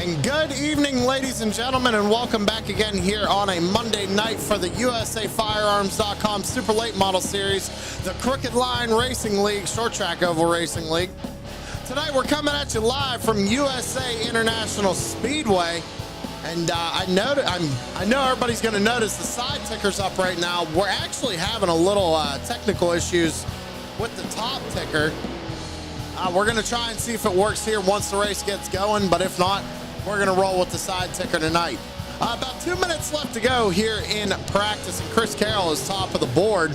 And good evening, ladies and gentlemen, and welcome back again here on a Monday night for the USAFirearms.com Super Late Model Series, the Crooked Line Racing League, Short Track Oval Racing League. Tonight we're coming at you live from USA International Speedway, and I know everybody's going to notice the side ticker's up right now. We're actually having a little technical issues with the top ticker. We're going to try and see if it works here once the race gets going, but if not, we're going to roll with the side ticker tonight. About 2 minutes left to go here in practice, and Chris Carroll is top of the board.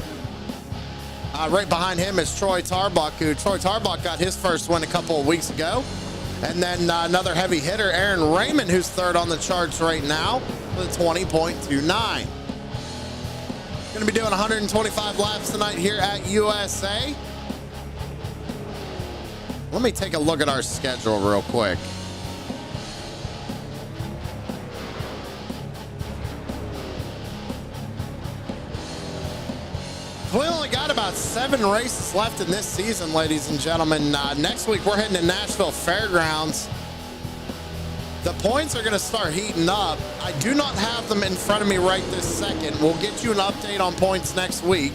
Right behind him is Troy Tarbuck, Troy Tarbuck got his first win a couple of weeks ago. And then another heavy hitter, Aaron Raymond, who's third on the charts right now with a 20.29. Going to be doing 125 laps tonight here at USA. Let me take a look at our schedule real quick. We only got about 7 races left in this season, ladies and gentlemen. Next week, we're heading to Nashville Fairgrounds. The points are going to start heating up. I do not have them in front of me right this second. We'll get you an update on points next week.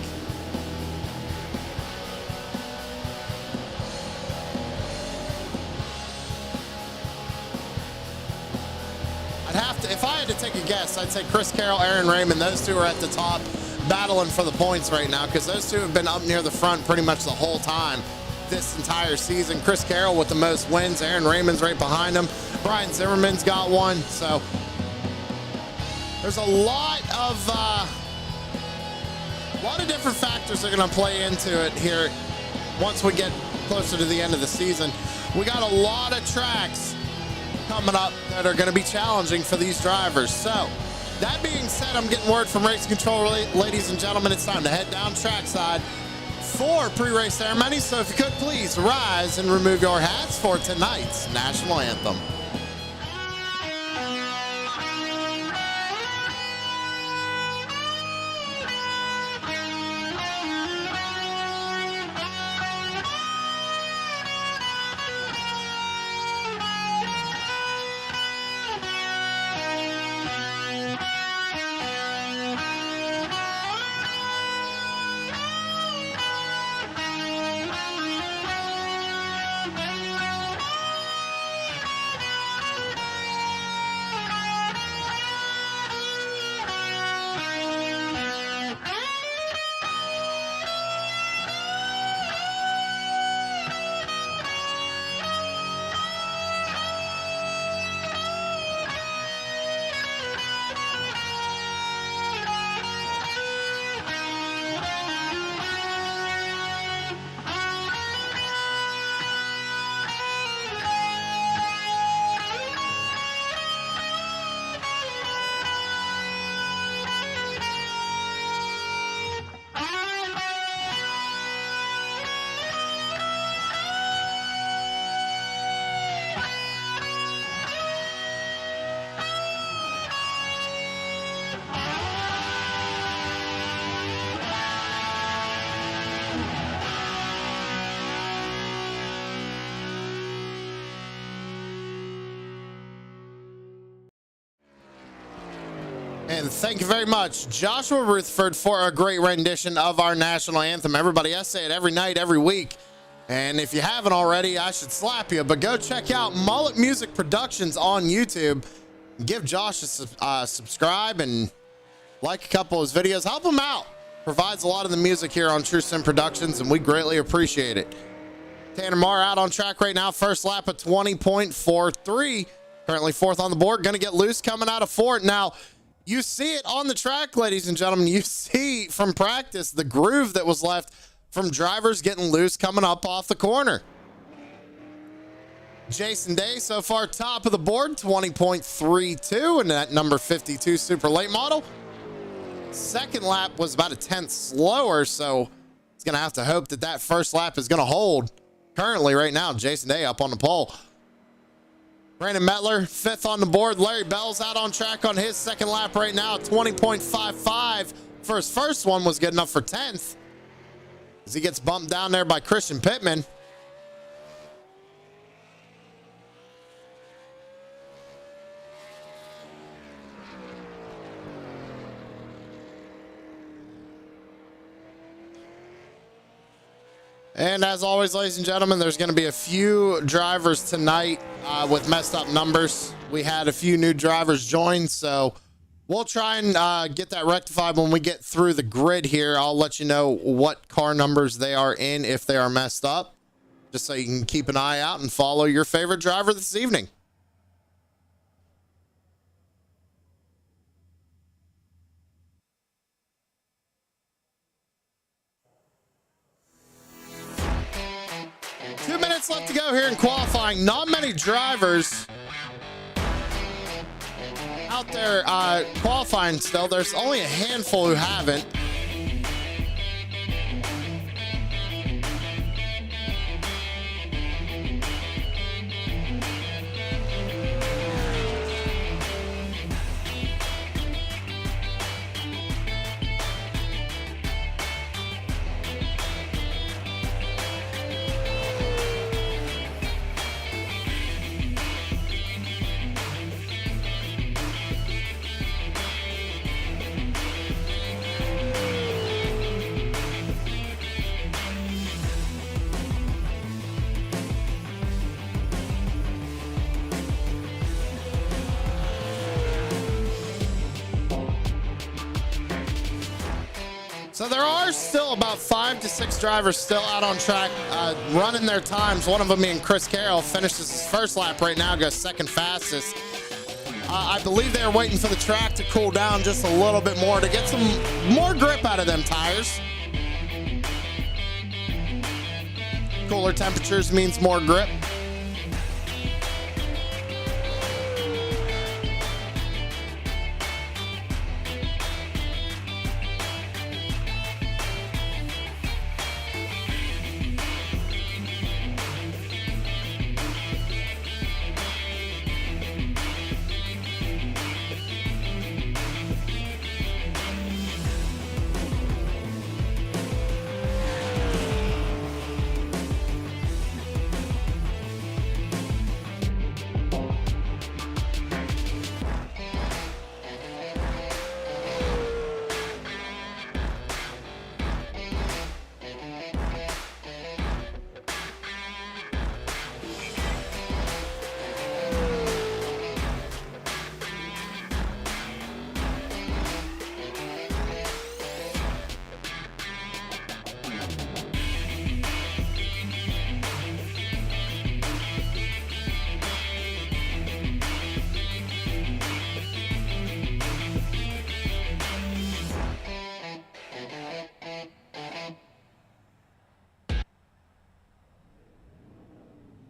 If I had to take a guess, I'd say Chris Carroll, Aaron Raymond, those two are at the top battling for the points right now, because those two have been up near the front pretty much the whole time this entire season. Chris Carroll with the most wins, Aaron Raymond's right behind him, Brian Zimmerman's got one. So there's a lot of different factors that are going to play into it here once we get closer to the end of the season. We got a lot of tracks coming up that are going to be challenging for these drivers. So that being said, I'm getting word from Race Control, ladies and gentlemen, it's time to head down trackside for pre-race ceremony. So if you could please rise and remove your hats for tonight's national anthem. And thank you very much, Joshua Rutherford, for a great rendition of our national anthem. Everybody, I say it every night, every week. And if you haven't already, I should slap you. But go check out Mullet Music Productions on YouTube. Give Josh a subscribe and like a couple of his videos. Help him out. Provides a lot of the music here on True Sim Productions, and we greatly appreciate it. Tanner Marr out on track right now. First lap of 20.43. Currently fourth on the board. Going to get loose coming out of fourth. Now, you see it on the track, ladies and gentlemen. You see from practice the groove that was left from drivers getting loose coming up off the corner. Jason Day so far top of the board, 20.32 in that number 52 super late model. Second lap was about a tenth slower, so it's going to have to hope that that first lap is going to hold. Currently right now, Jason Day up on the pole. Brandon Mettler, fifth on the board. Larry Bell's out on track on his second lap right now. 20.55 for his first one was good enough for 10th. As he gets bumped down there by Christian Pittman. And as always, ladies and gentlemen, there's going to be a few drivers tonight with messed up numbers. We had a few new drivers join, so we'll try and get that rectified when we get through the grid here. I'll let you know what car numbers they are in if they are messed up, just so you can keep an eye out and follow your favorite driver this evening. Left to go here in qualifying. Not many drivers out there qualifying still. There's only a handful who haven't. So there are still about 5 to 6 drivers still out on track running their times. One of them being Chris Carroll, finishes his first lap right now, goes second fastest. I believe they're waiting for the track to cool down just a little bit more to get some more grip out of them tires. Cooler temperatures means more grip.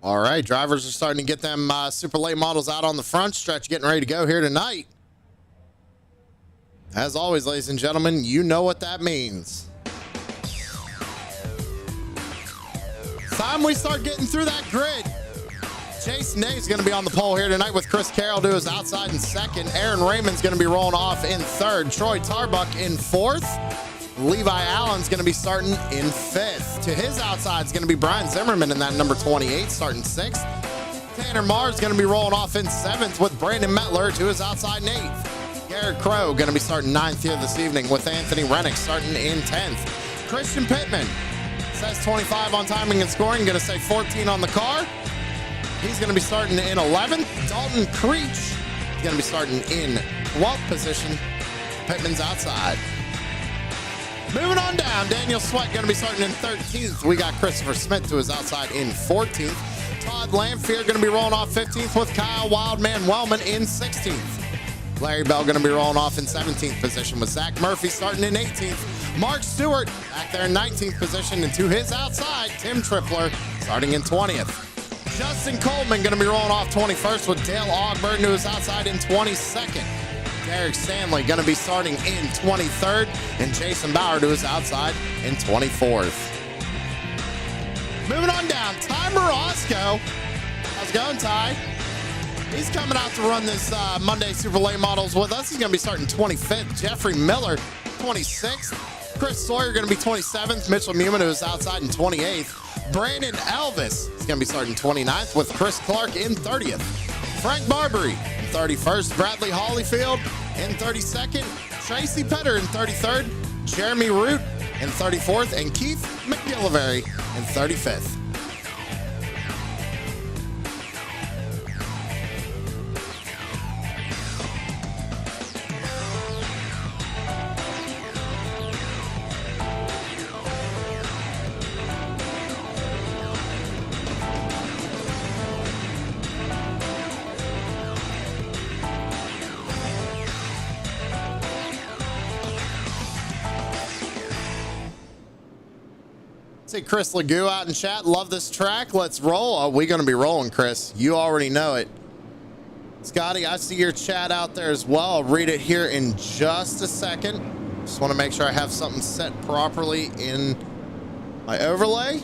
All right, drivers are starting to get them super late models out on the front stretch, getting ready to go here tonight. As always, ladies and gentlemen, you know what that means. Time we start getting through that grid. Jason Day is going to be on the pole here tonight with Chris Carroll to his outside in second. Aaron Raymond's going to be rolling off in third. Troy Tarbuck in fourth. Levi Allen's going to be starting in fifth. To his outside is going to be Brian Zimmerman in that number 28, starting sixth. Tanner Marr's going to be rolling off in seventh with Brandon Mettler to his outside in eighth. Garrett Crow going to be starting ninth here this evening with Anthony Rennick starting in 10th. Christian Pittman says 25 on timing and scoring, going to say 14 on the car. He's going to be starting in 11th. Dalton Creech is going to be starting in 12th position. Pittman's outside. Moving on down, Daniel Sweat going to be starting in 13th. We got Christopher Smith to his outside in 14th. Todd Lamphere going to be rolling off 15th with Kyle Wildman Wellman in 16th. Larry Bell going to be rolling off in 17th position with Zach Murphy starting in 18th. Mark Stewart back there in 19th position, and to his outside, Tim Tripler starting in 20th. Justin Coleman going to be rolling off 21st with Dale Ogburn to his outside in 22nd. Derek Stanley going to be starting in 23rd, and Jason Bauer to his outside in 24th. Moving on down, Ty Morosco. How's it going, Ty? He's coming out to run this Monday Super Late Models with us. He's going to be starting 25th. Jeffrey Miller, 26th. Chris Sawyer going to be 27th. Mitchell Newman to his outside in 28th. Brandon Elvis is going to be starting 29th with Chris Clark in 30th. Frank Barbary in 31st. Bradley Hollyfield in 32nd. Tracy Petter in 33rd. Jeremy Root in 34th, and Keith McGillivray in 35th. See Chris Legou out in chat. Love this track. Let's roll. Oh, we're going to be rolling, Chris. You already know it. Scotty, I see your chat out there as well. I'll read it here in just a second. Just want to make sure I have something set properly in my overlay.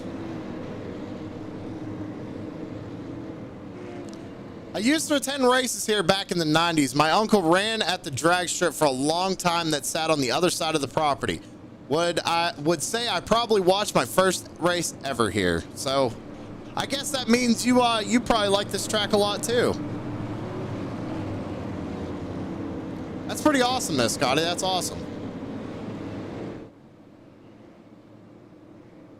I used to attend races here back in the 90s. My uncle ran at the drag strip for a long time that sat on the other side of the property. Would say I probably watched my first race ever here. So I guess that means you probably like this track a lot too. That's pretty awesome though, Scotty. That's awesome.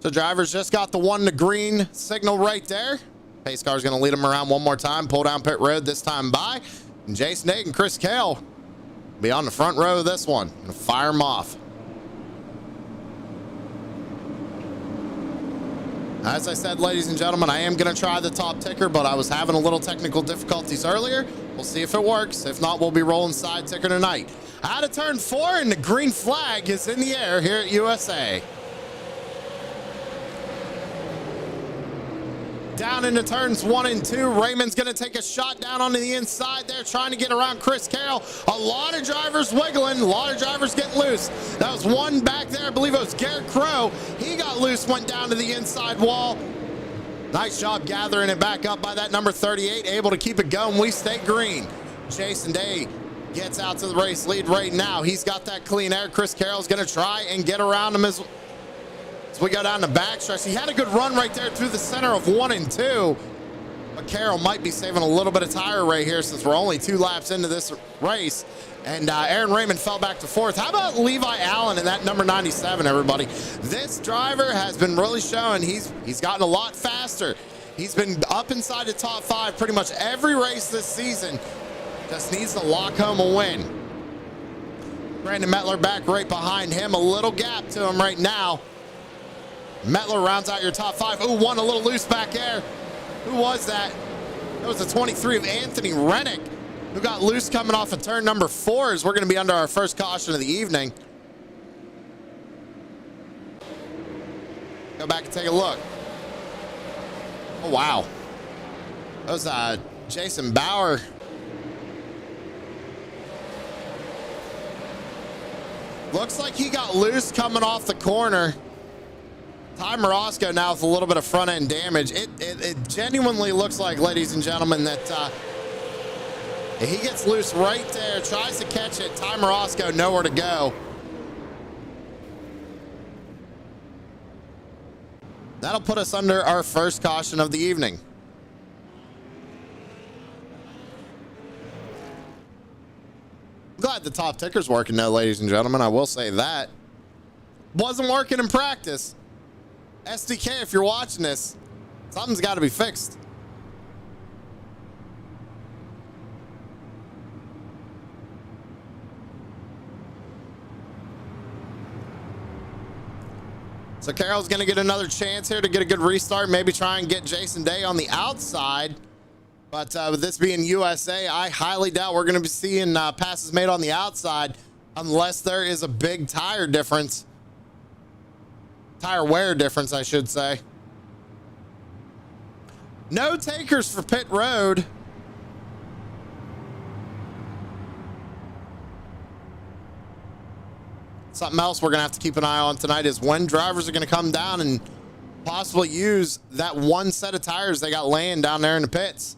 So drivers just got the 1 to green signal right there. Pace car's going to lead them around one more time. Pull down pit road this time by. And Jason Day and Chris Kale be on the front row of this one. Gonna fire them off. As I said, ladies and gentlemen, I am going to try the top ticker, but I was having a little technical difficulties earlier. We'll see if it works. If not, we'll be rolling side ticker tonight. Out of turn 4, and the green flag is in the air here at USA. Down into turns 1 and 2. Raymond's going to take a shot down onto the inside there, trying to get around Chris Carroll. A lot of drivers wiggling, a lot of drivers getting loose. That was one back there. I believe it was Garrett Crow. He got loose, went down to the inside wall. Nice job gathering it back up by that number 38, able to keep it going. We stay green. Jason Day gets out to the race lead right now. He's got that clean air. Chris Carroll's going to try and get around him as we go down the backstretch. He had a good run right there through the center of 1 and 2. But Carroll might be saving a little bit of tire right here since we're only 2 laps into this race. And Aaron Raymond fell back to 4th. How about Levi Allen in that number 97, everybody? This driver has been really showing he's gotten a lot faster. He's been up inside the top 5 pretty much every race this season. Just needs to lock home a win. Brandon Mettler back right behind him. A little gap to him right now. Mettler rounds out your top 5. Ooh, one a little loose back there. Who was that? That was the 23 of Anthony Rennick, who got loose coming off of turn number 4 as we're going to be under our first caution of the evening. Go back and take a look. Oh, wow. That was Jason Bauer. Looks like he got loose coming off the corner. Ty Morosco now with a little bit of front end damage. It genuinely looks like, ladies and gentlemen, that he gets loose right there, tries to catch it. Ty Morosco nowhere to go. That'll put us under our first caution of the evening. Glad the top ticker's working though, ladies and gentlemen. I will say that. Wasn't working in practice. SDK, if you're watching this, something's got to be fixed. So Carroll's going to get another chance here to get a good restart, maybe try and get Jason Day on the outside. But with this being USA, I highly doubt we're going to be seeing passes made on the outside unless there is a big tire difference. Tire wear difference, I should say. No takers for pit road. Something else we're going to have to keep an eye on tonight is when drivers are going to come down and possibly use that one set of tires they got laying down there in the pits.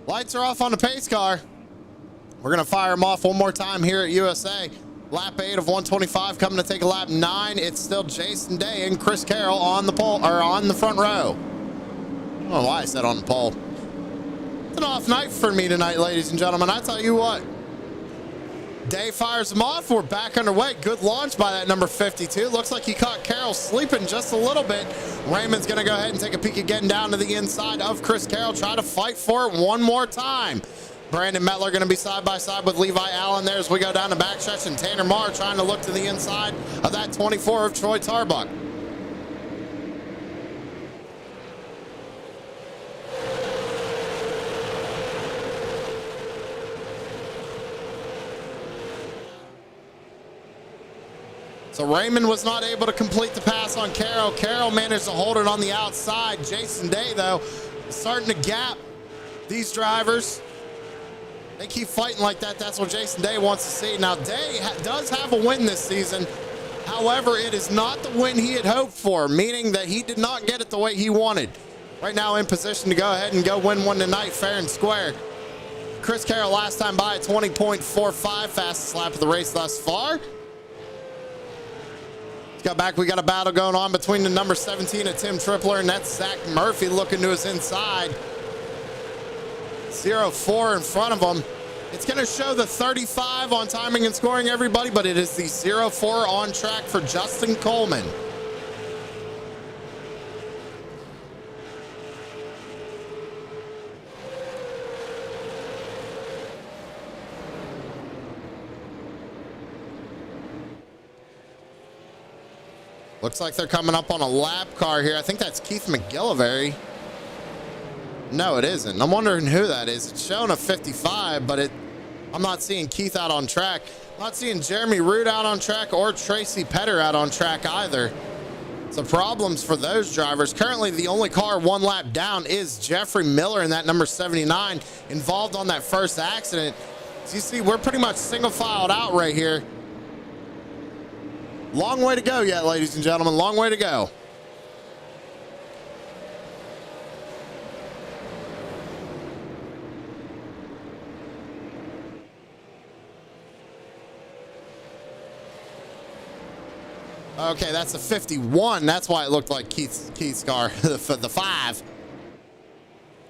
Lights are off on the pace car. We're going to fire them off one more time here at USA. Lap 8 of 125 coming to take a lap 9. It's still Jason Day and Chris Carroll on the pole, or on the front row. I don't know why I said on the pole. It's an off night for me tonight, ladies and gentlemen. I tell you what. Day fires them off. We're back underway. Good launch by that number 52. Looks like he caught Carroll sleeping just a little bit. Raymond's going to go ahead and take a peek again down to the inside of Chris Carroll. Try to fight for it one more time. Brandon Mettler going to be side by side with Levi Allen there as we go down the backstretch, and Tanner Marr trying to look to the inside of that 24 of Troy Tarbuck. So Raymond was not able to complete the pass on Carroll. Carroll managed to hold it on the outside. Jason Day, though, starting to gap these drivers. They keep fighting like that. That's what Jason Day wants to see. Now, Day does have a win this season. However, it is not the win he had hoped for, meaning that he did not get it the way he wanted. Right now in position to go ahead and go win one tonight fair and square. Chris Carroll last time by at 20.45, fastest lap of the race thus far. Got back, we got a battle going on between the number 17 of Tim Tripler, and that's Zach Murphy looking to his inside. 0-4 in front of him. It's going to show the 35 on timing and scoring, everybody, but it is the 0-4 on track for Justin Coleman. Looks like they're coming up on a lap car here. I think that's Keith McGillivray. No, it isn't. I'm wondering who that is. It's showing a 55, but I'm not seeing Keith out on track. I'm not seeing Jeremy Root out on track or Tracy Petter out on track either. So problems for those drivers. Currently, the only car one lap down is Jeffrey Miller in that number 79, involved on that first accident. So you see, we're pretty much single filed out right here. Long way to go yet, ladies and gentlemen. Long way to go. Okay, that's a 51. That's why it looked like Keith's car, the 5.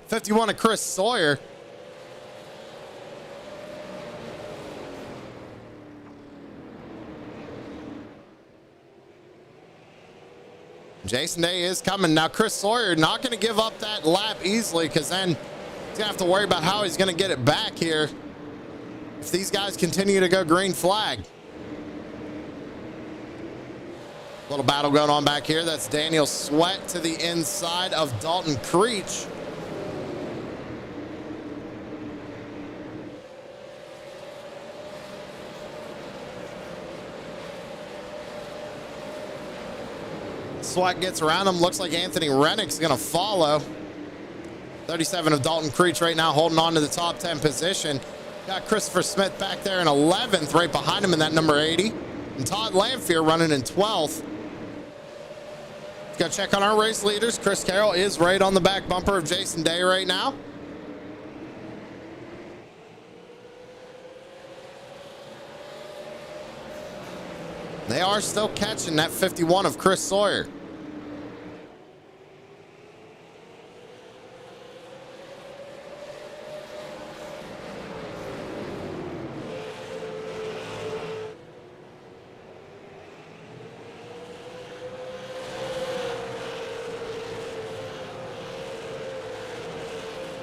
51 of Chris Sawyer. Jason Day is coming. Now, Chris Sawyer not going to give up that lap easily, because then he's going to have to worry about how he's going to get it back here if these guys continue to go green flag. Little battle going on back here. That's Daniel Sweat to the inside of Dalton Creech. Sweat gets around him. Looks like Anthony Rennick's going to follow. 37 of Dalton Creech right now holding on to the top 10 position. Got Christopher Smith back there in 11th, right behind him in that number 80. And Todd Lamphere running in 12th. Go check on our race leaders. Chris Carroll is right on the back bumper of Jason Day right now. They are still catching that 51 of Chris Sawyer.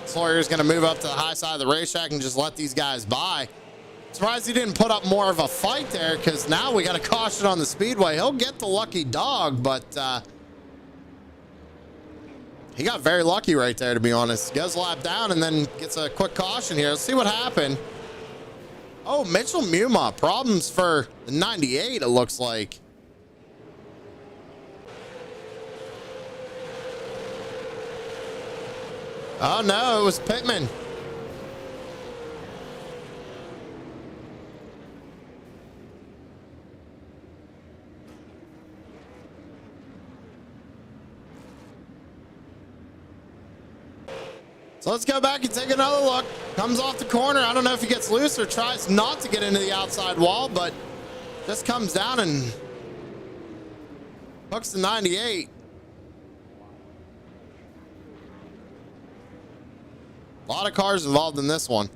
Sawyer's going to move up to the high side of the racetrack and just let these guys by. Surprised he didn't put up more of a fight there, because now we got a caution on the speedway. He'll get the lucky dog, but he got very lucky right there, to be honest. Goes a lap down and then gets a quick caution here. Let's see what happened. Oh, Mitchell Muma. Problems for the 98, it looks like. Oh, no, it was Pittman. So let's go back and take another look. Comes off the corner. I don't know if he gets loose or tries not to get into the outside wall, but just comes down and hooks the 98. A lot of cars involved in this one.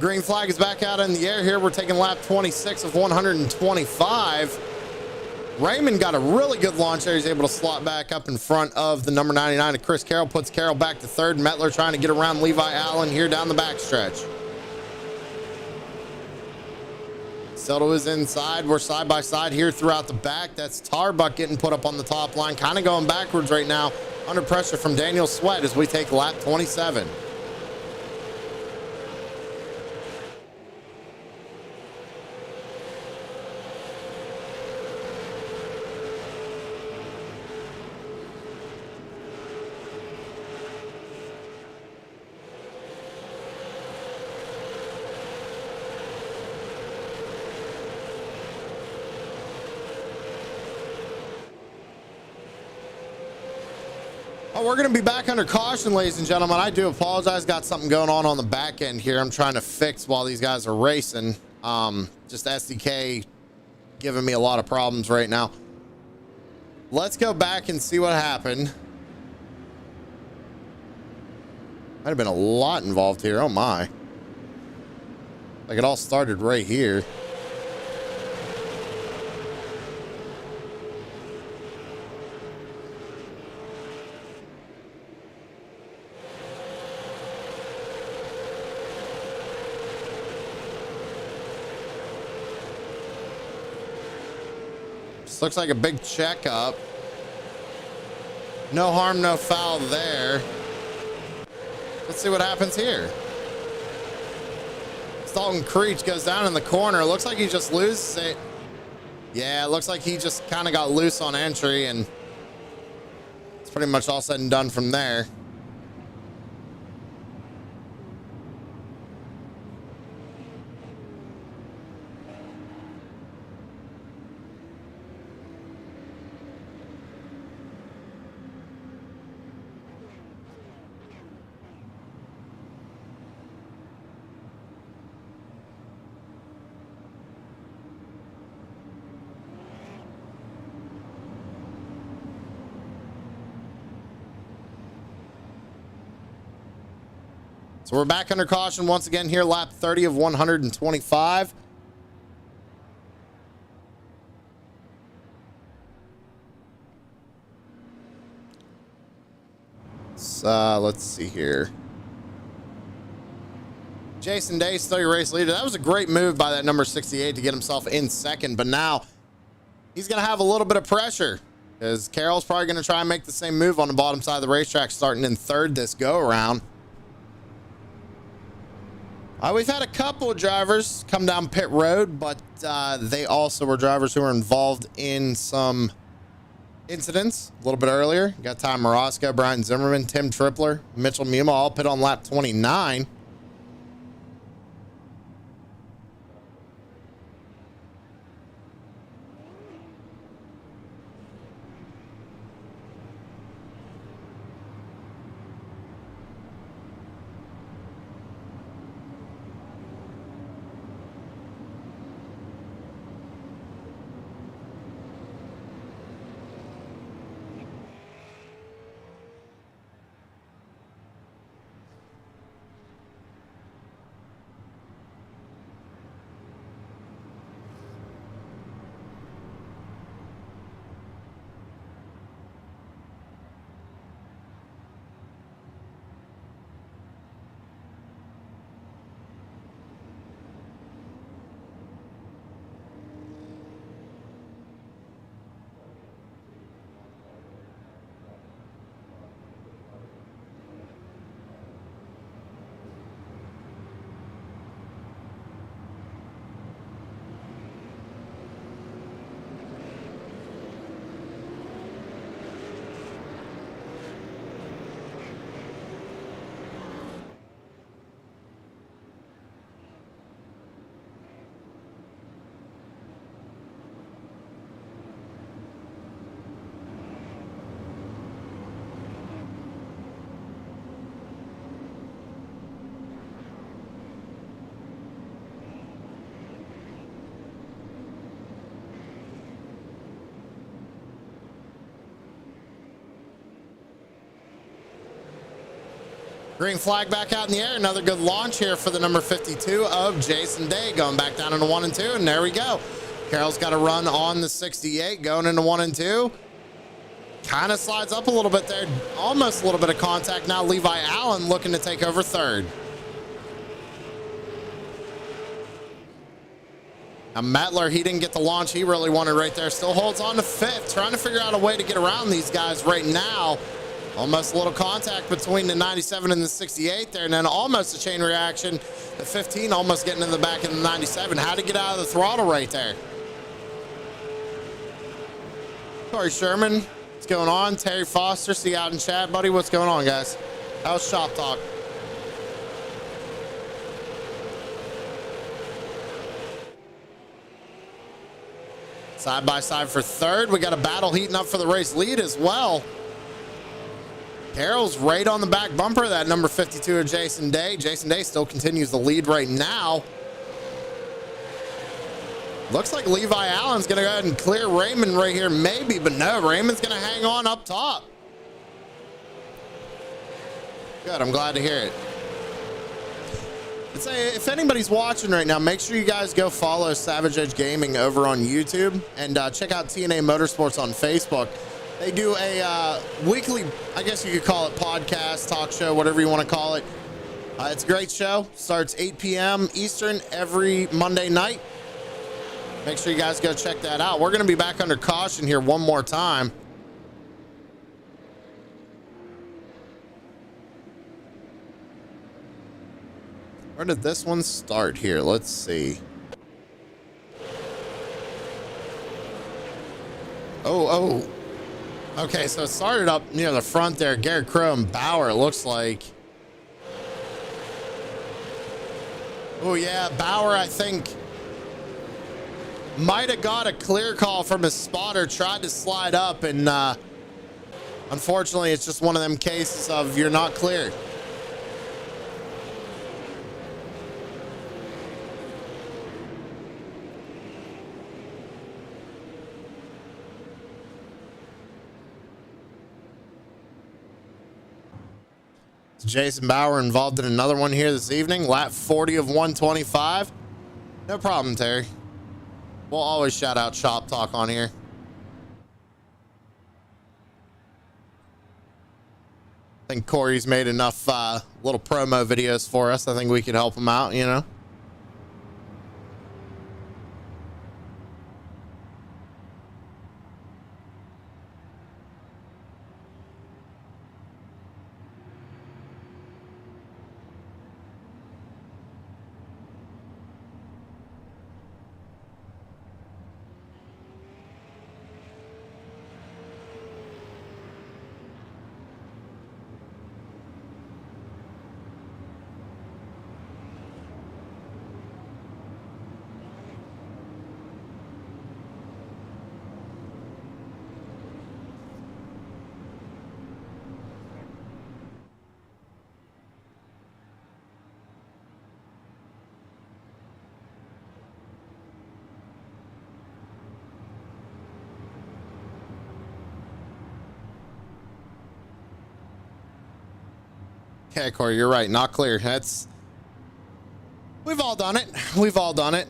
Green flag is back out in the air here. We're taking lap 26 of 125. Raymond got a really good launch there. He's able to slot back up in front of the number 99 of Chris Carroll, puts Carroll back to third. Mettler trying to get around Levi Allen here down the backstretch. Soto is inside. We're side by side here throughout the back. That's Tarbuck getting put up on the top line, kind of going backwards right now under pressure from Daniel Sweat as we take lap 27. Oh, we're going to be back under caution, ladies and gentlemen. I do apologize. Got something going on the back end here. I'm trying to fix while these guys are racing. Just SDK giving me a lot of problems right now. Let's go back and see what happened. Might have been a lot involved here. Oh my. Like it all started right here. This looks like a big checkup. No harm, no foul there. Let's see what happens here. Dalton Creech goes down in the corner. Looks like he just loses it. Yeah, it looks like he just kind of got loose on entry, and it's pretty much all said and done from there. So we're back under caution once again here, lap 30 of 125. So let's see here. Jason Day, still your race leader. That was a great move by that number 68 to get himself in second, but now he's going to have a little bit of pressure because Carroll's probably going to try and make the same move on the bottom side of the racetrack, starting in third this go around. We've had a couple of drivers come down pit road, but they also were drivers who were involved in some incidents a little bit earlier. You got Ty Morosco, Brian Zimmerman, Tim Tripler, Mitchell Muma, all pit on lap 29. Green flag back out in the air. Another good launch here for the number 52 of Jason Day, going back down into 1 and 2. And there we go. Carroll's got a run on the 68 going into 1 and 2. Kind of slides up a little bit there. Almost a little bit of contact. Now Levi Allen looking to take over third. Now Mettler, he didn't get the launch he really wanted right there. Still holds on to fifth. Trying to figure out a way to get around these guys right now. Almost a little contact between the 97 and the 68 there, and then almost a chain reaction. The 15 almost getting in the back of the 97. How to get out of the throttle right there. Corey Sherman, what's going on? Terry Foster, see you out in chat, buddy. What's going on, guys? How's shop talk? Side by side for third. We got a battle heating up for the race lead as well. Carroll's right on the back bumper of that number 52 of Jason Day. Jason Day still continues the lead right now. Looks like Levi Allen's going to go ahead and clear Raymond right here, maybe, but no, Raymond's going to hang on up top. Good, I'm glad to hear it. If anybody's watching right now, make sure you guys go follow Savage Edge Gaming over on YouTube and check out TNA Motorsports on Facebook. They do a weekly, I guess you could call it podcast, talk show, whatever you want to call it. It's a great show. Starts 8 p.m. Eastern every Monday night. Make sure you guys go check that out. We're going to be back under caution here one more time. Where did this one start here? Let's see. Oh. Okay, so it started up near the front there. Garrett Crow and Bauer, it looks like. Oh, yeah. Bauer, I think, might have got a clear call from his spotter, tried to slide up, and unfortunately, it's just one of them cases of you're not cleared. Jason Bauer involved in another one here this evening. Lap 40 of 125. No problem, Terry. We'll always shout out Shop Talk on here. I think Corey's made enough little promo videos for us. I think we could help him out, you know. Okay, Corey, you're right. Not clear. We've all done it. We've all done it.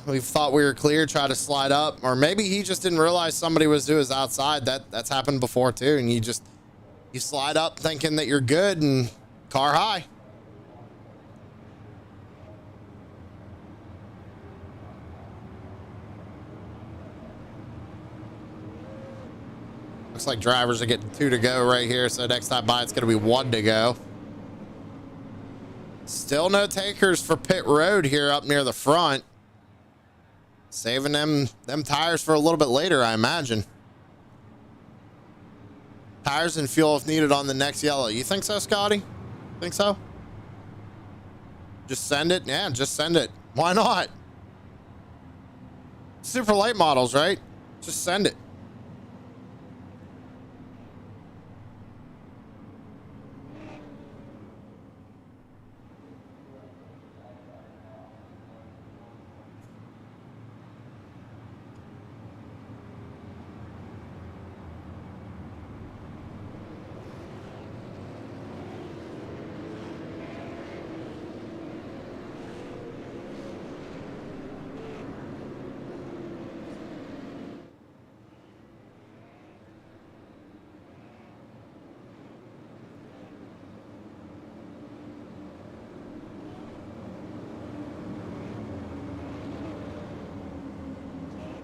We've thought we were clear, try to slide up, or maybe he just didn't realize somebody was to his outside. That's happened before too. And you slide up thinking that you're good and car high. Looks like drivers are getting 2 to go right here. So next time by, it's going to be 1 to go. Still no takers for pit road here up near the front. Saving them tires for a little bit later, I imagine. Tires and fuel if needed on the next yellow. You think so, Scotty? Think so? Just send it? Yeah, just send it. Why not? Super late models, right? Just send it.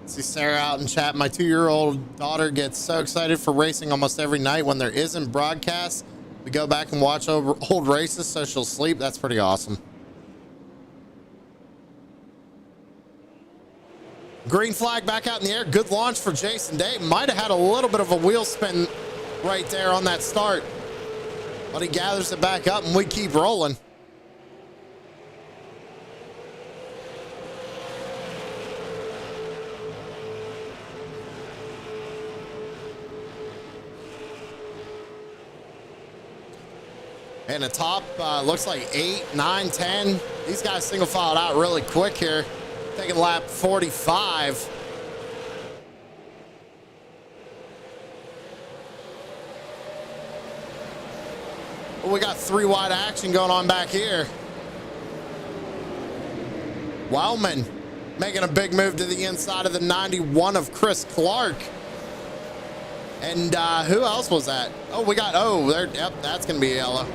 See Sarah out in chat. My 2-year-old daughter gets so excited for racing almost every night. When there isn't broadcast, we go back and watch old races so she'll sleep. That's pretty awesome. Green flag back out in the air. Good launch for Jason Day. Might have had a little bit of a wheel spin right there on that start, but he gathers it back up and we keep rolling. And the top looks like 8, 9, 10. These guys single filed out really quick here. Taking lap 45. Well, we got 3 wide action going on back here. Wildman making a big move to the inside of the 91 of Chris Clark. And who else was that? Oh, we got, there, yep, that's going to be yellow.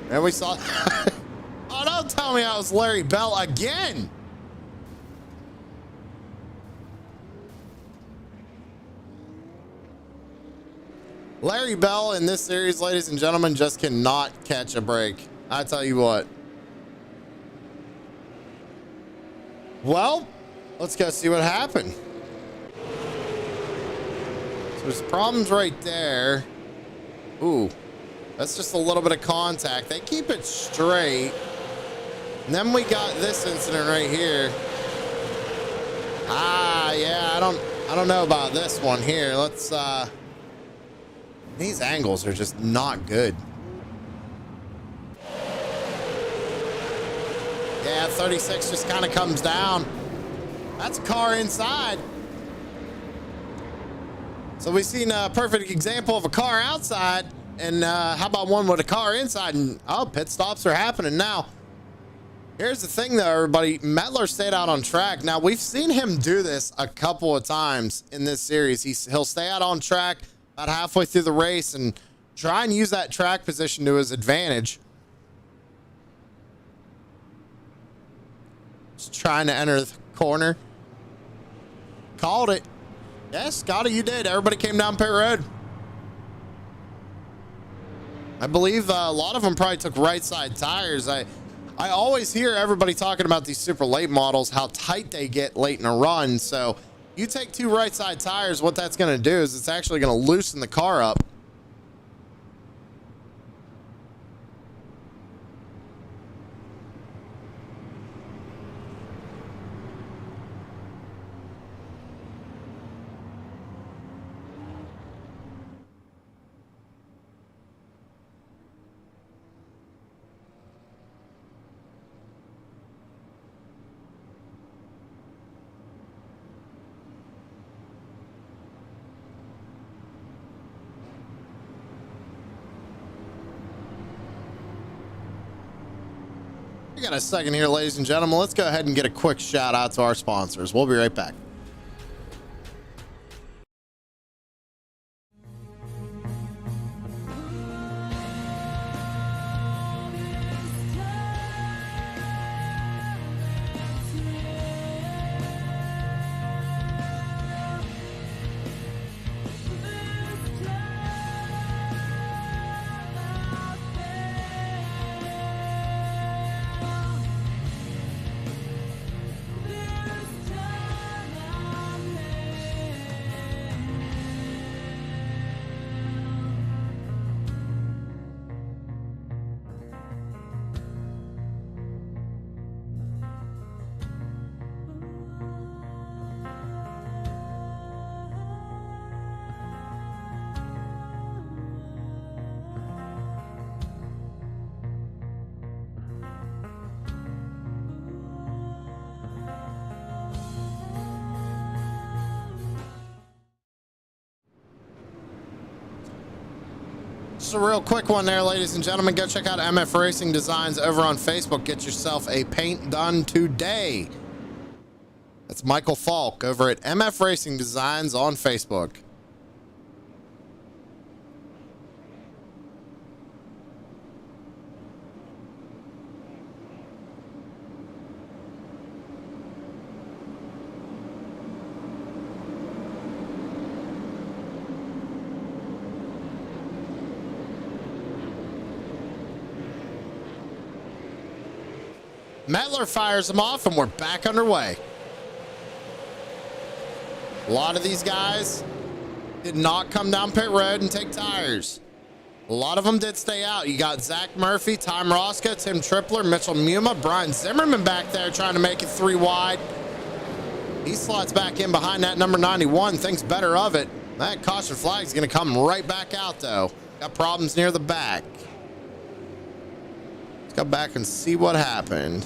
And we saw, oh, don't tell me I was Larry Bell again. Larry Bell in this series, ladies and gentlemen, just cannot catch a break. I tell you what. Well, let's go see what happened. So there's problems right there. Ooh, that's just a little bit of contact. They keep it straight. And then we got this incident right here. Yeah, I don't know about this one here. Let's these angles are just not good. Yeah, 36 just kind of comes down. That's a car inside. So we've seen a perfect example of a car outside, and how about one with a car inside? And oh, pit stops are happening now. Here's the thing though, everybody. Mettler stayed out on track. Now we've seen him do this a couple of times in this series. He'll stay out on track about halfway through the race and try and use that track position to his advantage. Just trying to enter the corner. Called it. Yes, Scotty, you did. Everybody came down pit road. I believe a lot of them probably took right side tires. I always hear everybody talking about these super late models, how tight they get late in a run. So you take two right side tires, what that's going to do is it's actually going to loosen the car up. We got a second here, ladies and gentlemen. Let's go ahead and get a quick shout out to our sponsors. We'll be right back. Just a real quick one there, ladies and gentlemen. Go check out MF Racing Designs over on Facebook. Get yourself a paint done today. That's Michael Falk over at MF Racing Designs on Facebook. Mettler fires them off and we're back underway. A lot of these guys did not come down pit road and take tires. A lot of them did stay out. You got Zach Murphy, Tom Roscoe, Tim Tripler, Mitchell Muma, Brian Zimmerman back there trying to make it 3 wide. He slots back in behind that number 91, thinks better of it. That caution flag is going to come right back out though. Got problems near the back. Let's go back and see what happened.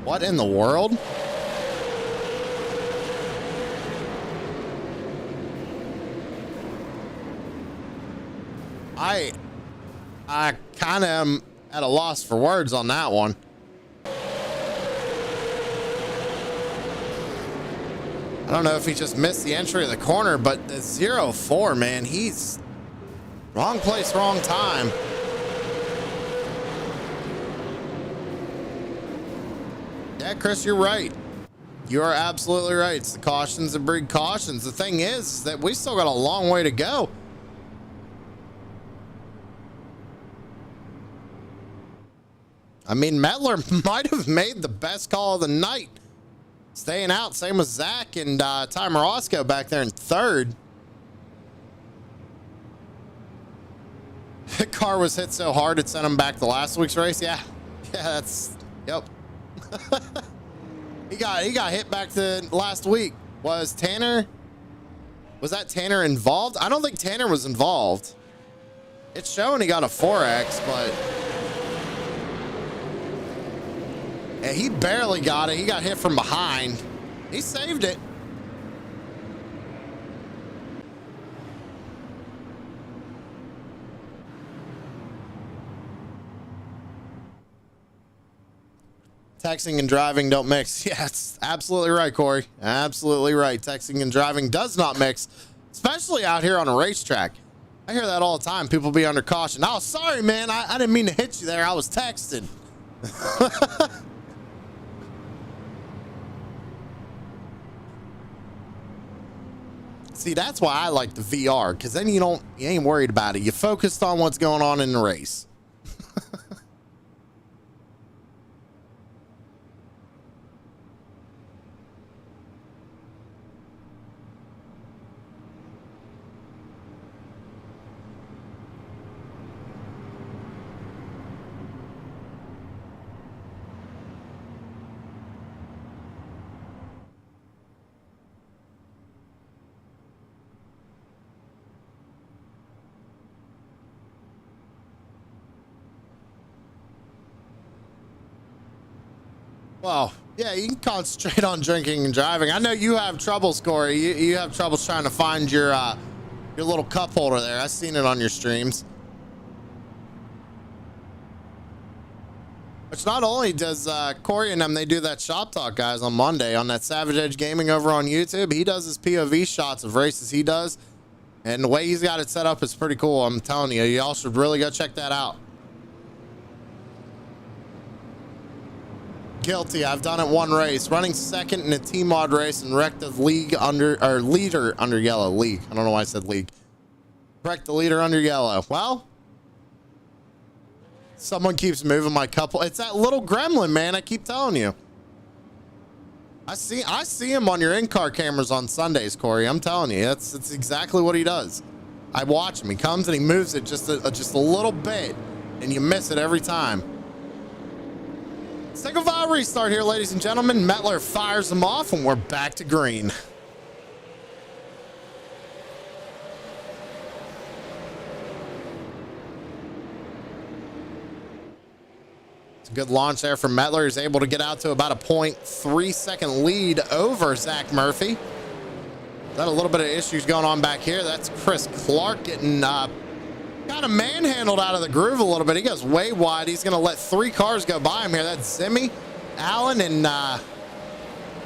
What in the world? I kind of am at a loss for words on that one. I don't know if he just missed the entry of the corner, but the 0-4, man, he's wrong place, wrong time. Yeah, Chris, you're right. You are absolutely right. It's the cautions that breed cautions. The thing is that we still got a long way to go. I mean, Mettler might have made the best call of the night, staying out. Same with Zach and Ty Morosco back there in third. The car was hit so hard it sent him back to last week's race. Yeah, that's yep. He got hit back to last week. Was that Tanner involved? I don't think Tanner was involved. It's showing he got a 4X, but yeah, he barely got it. He got hit from behind. He saved it. Texting and driving don't mix. Yeah, it's absolutely right, Corey. Absolutely right. Texting and driving does not mix, especially out here on a racetrack. I hear that all the time. People be under caution. Oh, sorry, man. I didn't mean to hit you there. I was texting. See, that's why I like the VR, because then you ain't worried about it. You focused on what's going on in the race. Well, yeah, you can concentrate on drinking and driving. I know you have troubles, Corey. You have troubles trying to find your little cup holder there. I've seen it on your streams. Which not only does Corey and them, they do that shop talk, guys, on Monday on that Savage Edge Gaming over on YouTube. He does his POV shots of races he does. And the way he's got it set up is pretty cool. I'm telling you, y'all should really go check that out. Guilty. I've done it one race, running second in a T-Mod race and wrecked the leader under yellow. League. I don't know why I said league. Wrecked the leader under yellow. Well, someone keeps moving my couple. It's that little gremlin, man. I keep telling you. I see him on your in-car cameras on Sundays, Corey. I'm telling you, that's exactly what he does. I watch him. He comes and he moves it just a little bit, and you miss it every time. Single file restart here, ladies and gentlemen. Mettler fires them off, and we're back to green. It's a good launch there from Mettler. He's able to get out to about a 0.3 second lead over Zach Murphy. Got a little bit of issues going on back here. That's Chris Clark getting kind of manhandled out of the groove a little bit. He goes way wide. He's going to let 3 cars go by him here. That's Zimmy, Allen, and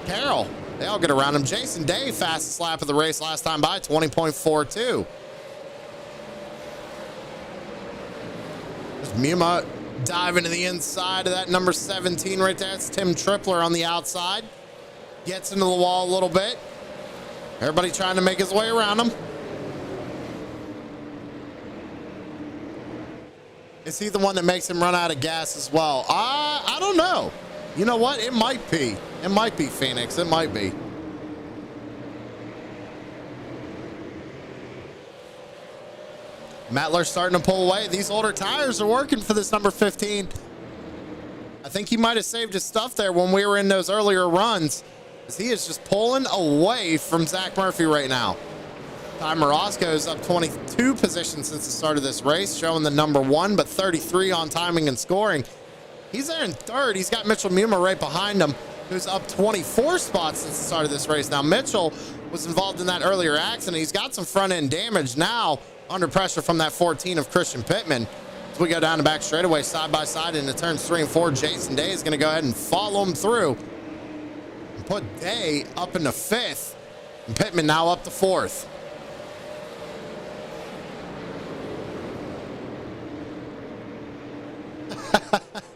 Carroll. They all get around him. Jason Day, fastest lap of the race last time by, 20.42. There's Muma diving to the inside of that number 17 right there. It's Tim Tripler on the outside. Gets into the wall a little bit. Everybody trying to make his way around him. Is he the one that makes him run out of gas as well? I don't know. You know what? It might be. It might be, Phoenix. It might be. Mettler starting to pull away. These older tires are working for this number 15. I think he might have saved his stuff there when we were in those earlier runs, as he is just pulling away from Zach Murphy right now. Ty Morosco is up 22 positions since the start of this race, showing the number 1, but 33 on timing and scoring. He's there in third. He's got Mitchell Muma right behind him, who's up 24 spots since the start of this race. Now, Mitchell was involved in that earlier accident. He's got some front end damage now, under pressure from that 14 of Christian Pittman. As we go down the back straightaway side by side into turns 3 and 4, Jason Day is going to go ahead and follow him through and put Day up into 5th, and Pittman now up to 4th.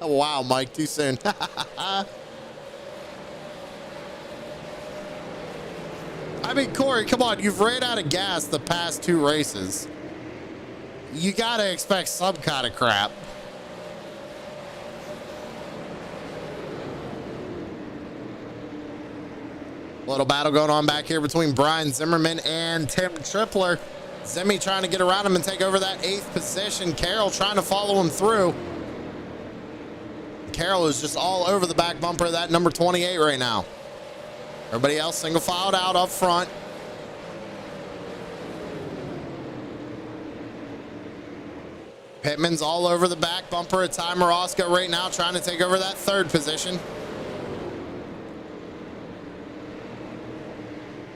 Wow, Mike, too soon. I mean, Corey, come on. You've ran out of gas the past 2 races. You got to expect some kind of crap. Little battle going on back here between Brian Zimmerman and Tim Tripler. Zimmy trying to get around him and take over that 8th position. Carroll trying to follow him through. Carroll is just all over the back bumper of that number 28 right now. Everybody else single filed out up front. Pittman's all over the back bumper of Ty Morosco right now, trying to take over that 3rd position.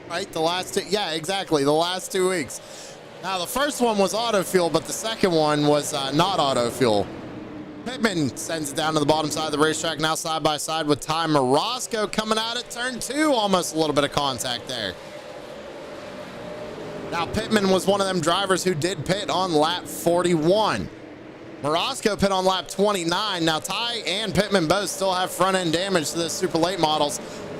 Right, the last 2, yeah, exactly, the last 2 weeks. Now, the first one was auto fuel, but the second one was not auto fuel. Pittman sends it down to the bottom side of the racetrack, now side by side with Ty Morosco coming out at turn 2, almost a little bit of contact there. Now, Pittman was one of them drivers who did pit on lap 41. Morosco pit on lap 29. Now, Ty and Pittman both still have front end damage to the super late models.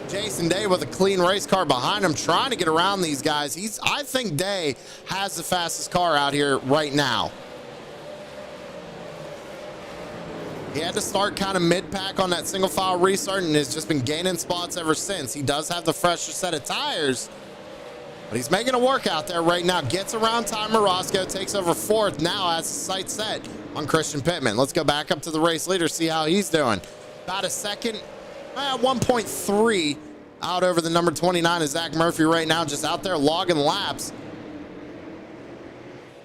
Jason Day with a clean race car behind him, trying to get around these guys. I think Day has the fastest car out here right now. He had to start kind of mid-pack on that single file restart and has just been gaining spots ever since. He does have the fresher set of tires, but he's making a work out there right now. Gets around Ty Morosco, takes over 4th, now has the sight set on Christian Pittman. Let's go back up to the race leader, see how he's doing. About a second, 1.3 out over the number 29 is Zach Murphy right now, just out there logging laps.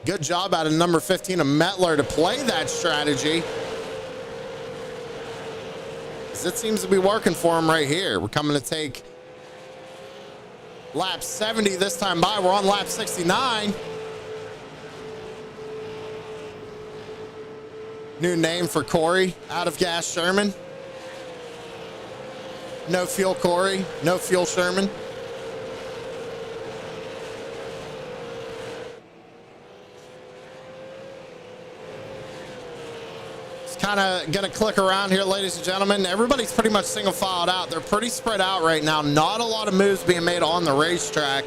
Good job out of number 15 of Mettler to play that strategy. It seems to be working for him right here. We're coming to take lap 70 this time by. We're on lap 69. New name for Corey, out of gas Sherman. No fuel Corey, no fuel Sherman. Kind of gonna click around here, ladies and gentlemen. Everybody's pretty much single filed out. They're pretty spread out right now. Not a lot of moves being made on the racetrack.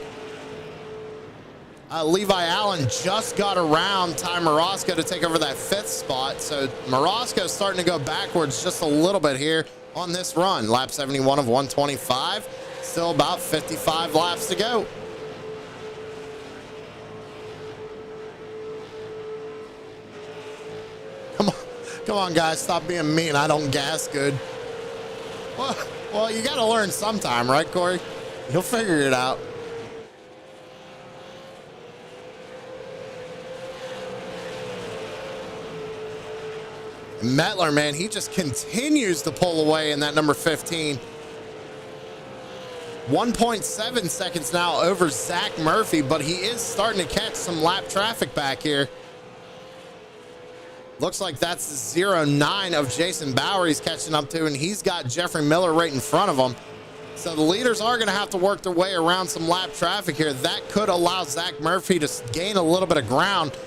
Levi Allen just got around Ty Morosco to take over that 5th spot. So Morosco's starting to go backwards just a little bit here on this run. Lap 71 of 125. Still about 55 laps to go. Come on, guys, stop being mean. I don't gas good. Well, you got to learn sometime, right, Corey? You'll figure it out. Mettler, man, he just continues to pull away in that number 15. 1.7 seconds now over Zach Murphy, but he is starting to catch some lap traffic back here. Looks like that's the 0.9 of Jason Bauer he's catching up to, and he's got Jeffrey Miller right in front of him. So the leaders are going to have to work their way around some lap traffic here. That could allow Zach Murphy to gain a little bit of ground.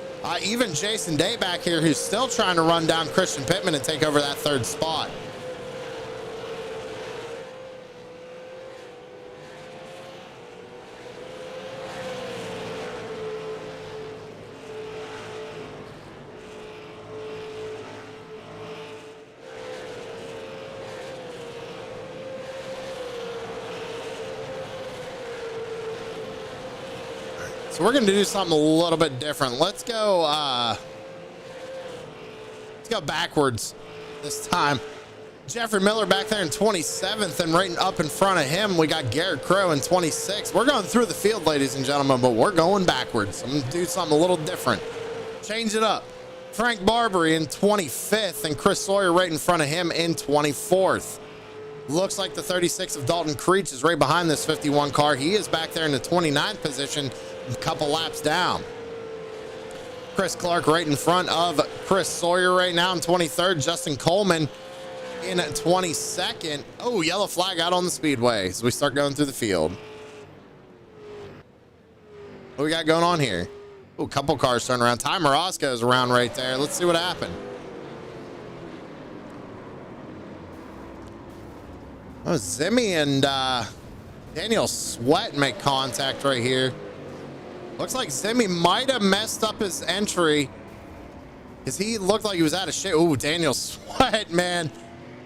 Even Jason Day back here, who's still trying to run down Christian Pittman and take over that 3rd spot. So we're going to do something a little bit different. Let's go backwards this time. Jeffrey Miller back there in 27th, and right up in front of him, we got Garrett Crow in 26th. We're going through the field, ladies and gentlemen, but we're going backwards. I'm going to do something a little different. Change it up. Frank Barbary in 25th, and Chris Sawyer right in front of him in 24th. Looks like the 36 of Dalton Creech is right behind this 51 car. He is back there in the 29th position, a couple laps down. Chris Clark right in front of Chris Sawyer right now in 23rd. Justin Coleman in 22nd. Oh, yellow flag out on the speedway as we start going through the field. What we got going on here? Oh, a couple cars turn around. Ty Morosco's around right there. Let's see what happened. Oh, Zimmy and Daniel Sweat make contact right here. Looks like Zimmy might have messed up his entry because he looked like he was out of shape. Ooh, Daniel Sweat, man.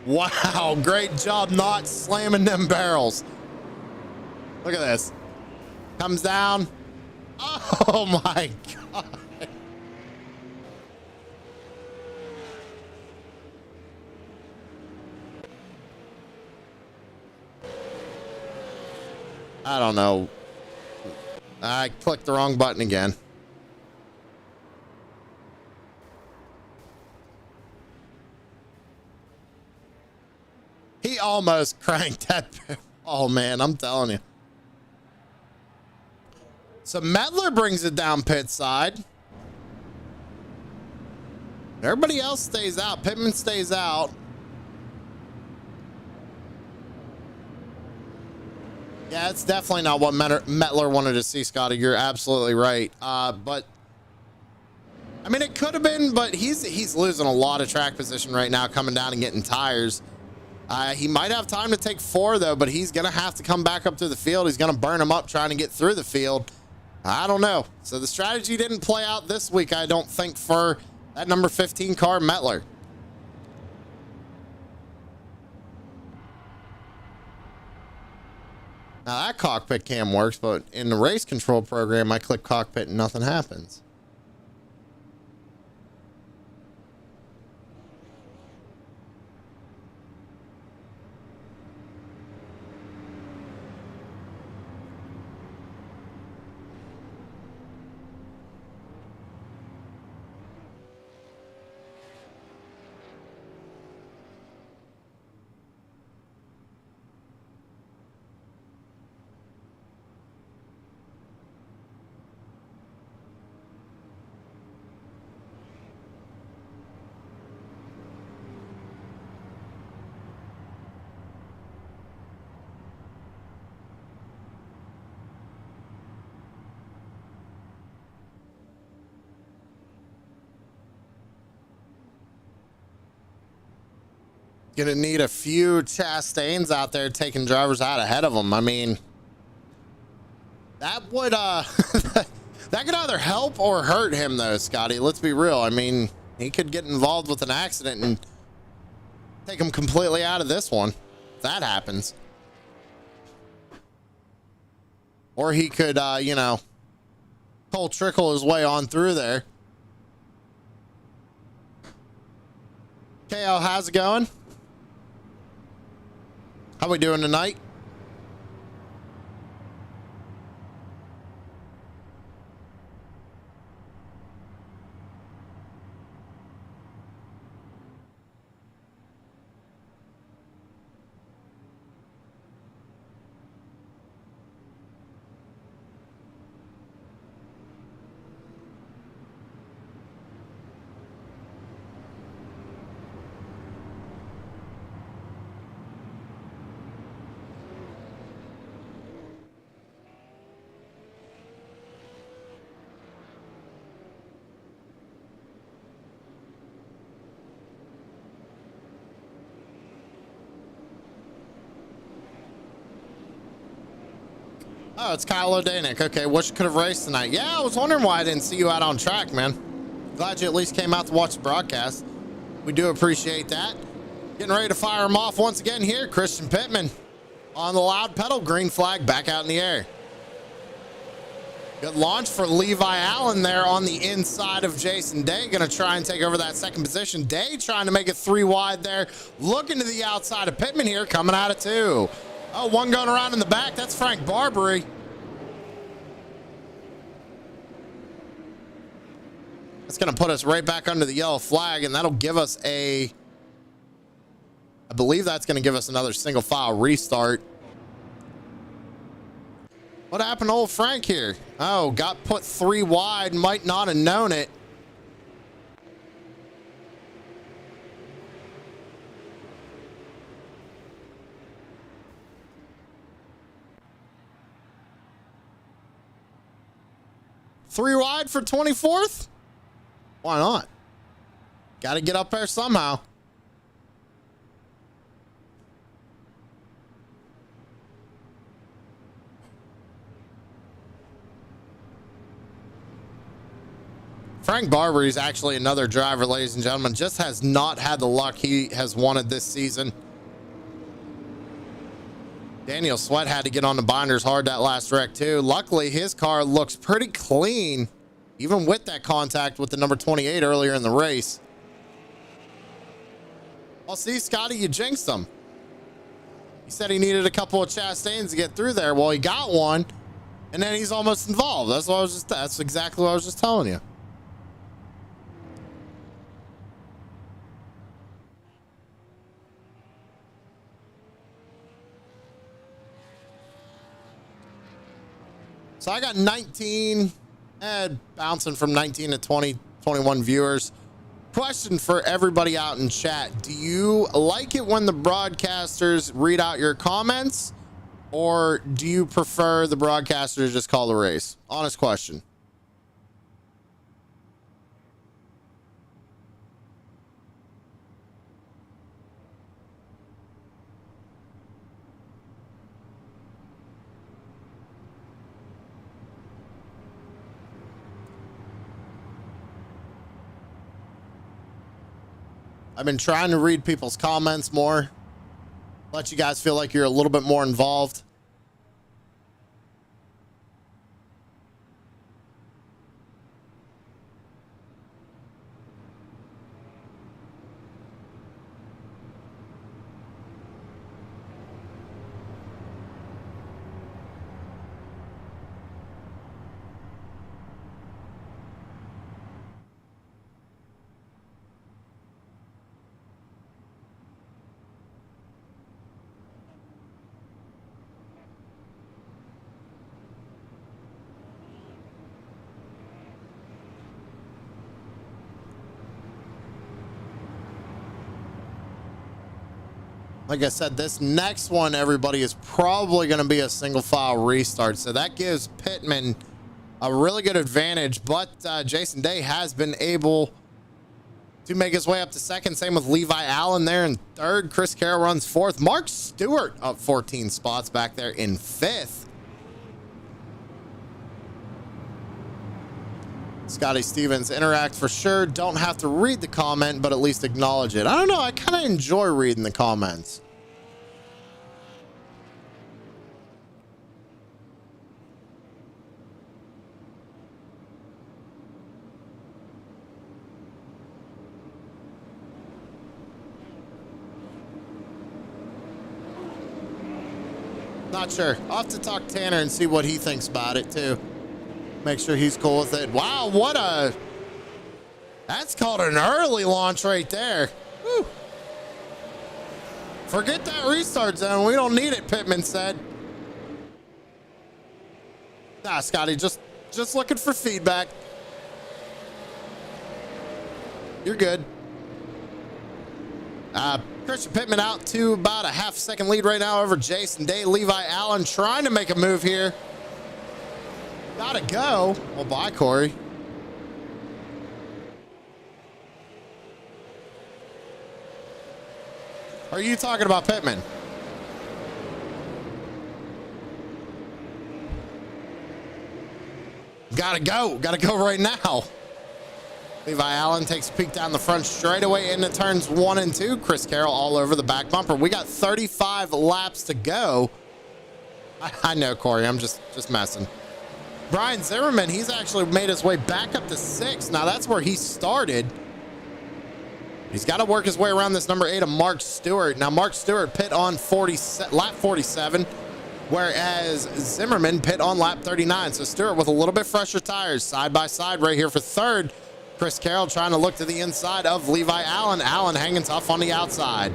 Wow, great job not slamming them barrels. Look at this. Comes down. Oh my God. I don't know. I clicked the wrong button again. He almost cranked that. Oh man, I'm telling you. So Medler brings it down pit side. Everybody else stays out. Pittman stays out. Yeah, it's definitely not what Metler wanted to see, Scotty. You're absolutely right. But I mean, it could have been, but he's losing a lot of track position right now, coming down and getting tires. He might have time to take 4 though, but he's gonna have to come back up through the field. He's gonna burn him up trying to get through the field. I don't know. So the strategy didn't play out this week, I don't think, for that number 15 car, Metler. Now that cockpit cam works, but in the race control program, I click cockpit and nothing happens. Gonna need a few Chastains out there taking drivers out ahead of them. I mean, that would that could either help or hurt him though, Scotty. Let's be real. I mean, he could get involved with an accident and take him completely out of this one if that happens. Or he could you know, cold trickle his way on through there. KO, how's it going? How we doing tonight? Oh, it's Kyle O'Danick. Okay, wish you could have raced tonight. Yeah, I was wondering why I didn't see you out on track, man. Glad you at least came out to watch the broadcast. We do appreciate that. Getting ready to fire him off once again here. Christian Pittman on the loud pedal. Green flag back out in the air. Good launch for Levi Allen there on the inside of Jason Day. Going to try and take over that second position. Day trying to make it 3 wide there. Looking to the outside of Pittman here, coming out of 2. Oh, one going around in the back. That's Frank Barbary. That's going to put us right back under the yellow flag, and that'll give us I believe that's going to give us another single file restart. What happened to old Frank here? Oh, got put 3 wide, might not have known it. Three wide for 24th? Why not? Got to get up there somehow. Frank Barber is actually another driver, ladies and gentlemen, just has not had the luck he has wanted this season. Daniel Sweat had to get on the binders hard that last wreck too. Luckily, his car looks pretty clean, even with that contact with the number 28 earlier in the race. Well, see, Scotty, you jinxed him. He said he needed a couple of Chastains to get through there. Well, he got one, and then he's almost involved. That's exactly what I was just telling you. So I got 19, bouncing from 19 to 20, 21 viewers. Question for everybody out in chat. Do you like it when the broadcasters read out your comments, or do you prefer the broadcasters just call the race? Honest question. I've been trying to read people's comments more, let you guys feel like you're a little bit more involved. Like I said, this next one, everybody, is probably going to be a single file restart. So that gives Pittman a really good advantage. But Jason Day has been able to make his way up to second. Same with Levi Allen there in third. Chris Carroll runs fourth. Mark Stewart up 14 spots back there in fifth. Scotty Stevens, interact for sure. Don't have to read the comment, but at least acknowledge it. I don't know. I kind of enjoy reading the comments. Not sure. I'll have to talk to Tanner and see what he thinks about it too. Make sure he's cool with it. Wow, that's called an early launch right there. Whew. Forget that restart zone. We don't need it, Pittman said. Nah, Scotty, just looking for feedback. You're good. Christian Pittman out to about a half-second lead right now over Jason Day. Levi Allen trying to make a move here. Gotta go. Well, bye, Corey. Are you talking about Pittman? Gotta go right now. Levi Allen takes a peek down the front straightaway into turns 1 and 2. Chris Carroll all over the back bumper. We got 35 laps to go. I know, Corey. I'm just messing. Brian Zimmerman, he's actually made his way back up to 6. Now that's where he started. He's got to work his way around this number 8 of Mark Stewart. Now Mark Stewart pit on lap 47, whereas Zimmerman pit on lap 39. So Stewart with a little bit fresher tires, side by side right here for third. Chris Carroll trying to look to the inside of Levi Allen. Allen hanging tough on the outside.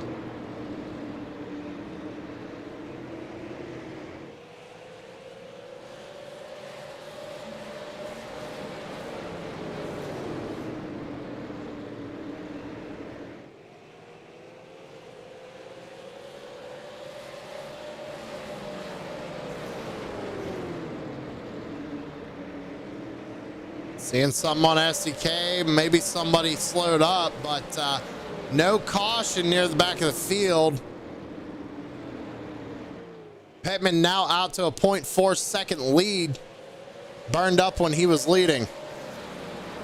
Seeing something on SDK, maybe somebody slowed up, but no caution near the back of the field. Pittman now out to a 0.4 second lead. Burned up when he was leading.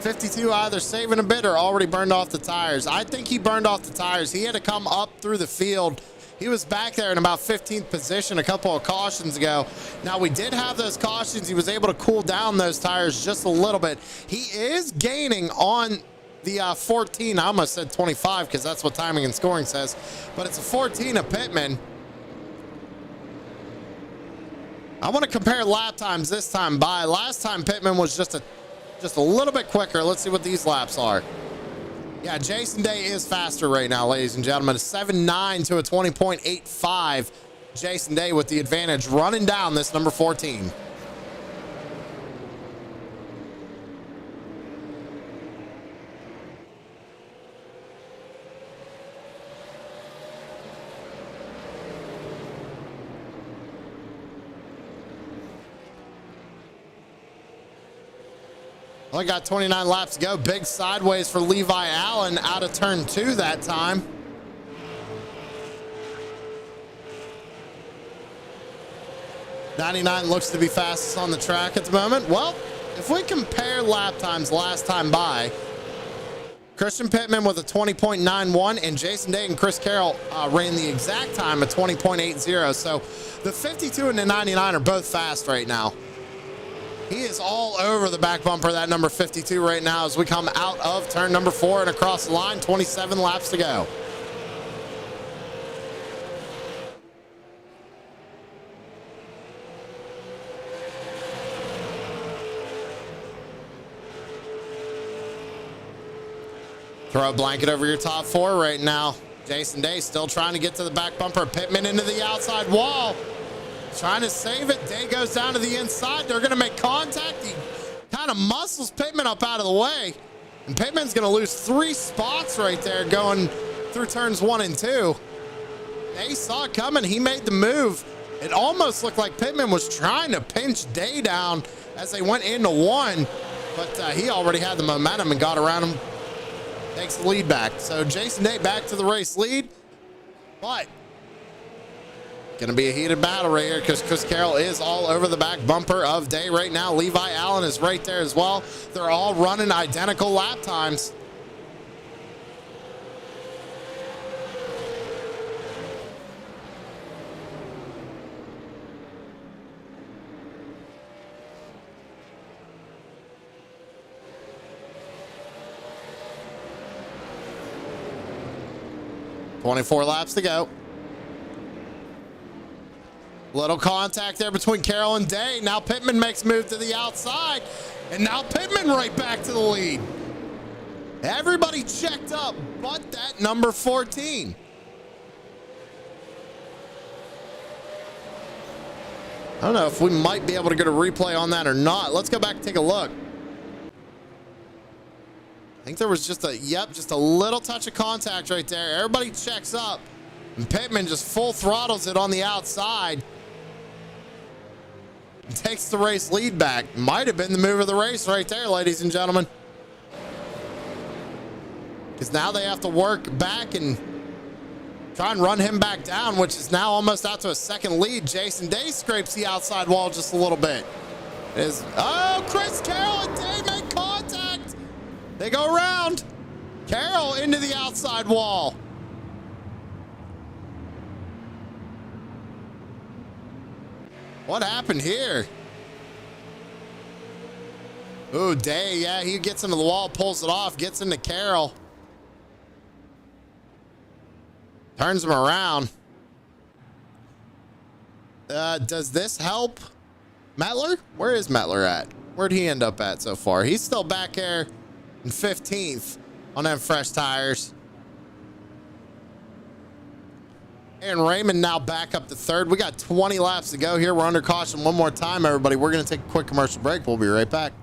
52 either saving a bit or already burned off the tires. I think he burned off the tires. He had to come up through the field. He was back there in about 15th position a couple of cautions ago. Now, we did have those cautions. He was able to cool down those tires just a little bit. He is gaining on the 14. I almost said 25 because that's what timing and scoring says, but it's a 14 of Pittman. I want to compare lap times this time by. Last time Pittman was just a little bit quicker. Let's see what these laps are. Yeah, Jason Day is faster right now, ladies and gentlemen. A 7.9 to a 20.85. Jason Day with the advantage running down this number 14. Only got 29 laps to go. Big sideways for Levi Allen out of turn 2 that time. '99 looks to be fastest on the track at the moment. Well, if we compare lap times last time by, Christian Pittman with a 20.91 and Jason Day and Chris Carroll ran the exact time of 20.80. So the 52 and the 99 are both fast right now. He is all over the back bumper of that number 52 right now as we come out of turn number 4 and across the line. 27 laps to go. Throw a blanket over your top 4 right now. Jason Day still trying to get to the back bumper. Pittman into the outside wall. Trying to save it. Day goes down to the inside. They're going to make contact. He kind of muscles Pittman up out of the way. And Pittman's going to lose 3 spots right there going through turns 1 and 2. Day saw it coming. He made the move. It almost looked like Pittman was trying to pinch Day down as they went into 1. But he already had the momentum and got around him. Takes the lead back. So Jason Day back to the race lead. But gonna be a heated battle right here because Chris Carroll is all over the back bumper of Day right now. Levi Allen is right there as well. They're all running identical lap times. .24 laps to go. Little contact there between Carroll and Day. Now Pittman makes move to the outside. And now Pittman right back to the lead. Everybody checked up but that number 14. I don't know if we might be able to get a replay on that or not. Let's go back and take a look. I think there was just a little touch of contact right there. Everybody checks up. And Pittman just full throttles it on the outside. And takes the race lead back. Might have been the move of the race right there, ladies and gentlemen. Because now they have to work back and try and run him back down, which is now almost out to a second lead. Jason Day scrapes the outside wall just a little bit. Oh, Chris Carroll and Day make contact. They go around. Carroll into the outside wall. What happened here? Ooh, Day, yeah, he gets into the wall, pulls it off, gets into Carroll. Turns him around. Does this help Mettler? Where is Mettler at? Where'd he end up at so far? He's still back there in 15th on them fresh tires. And Raymond now back up to 3rd. We got 20 laps to go here. We're under caution one more time, everybody. We're going to take a quick commercial break. We'll be right back.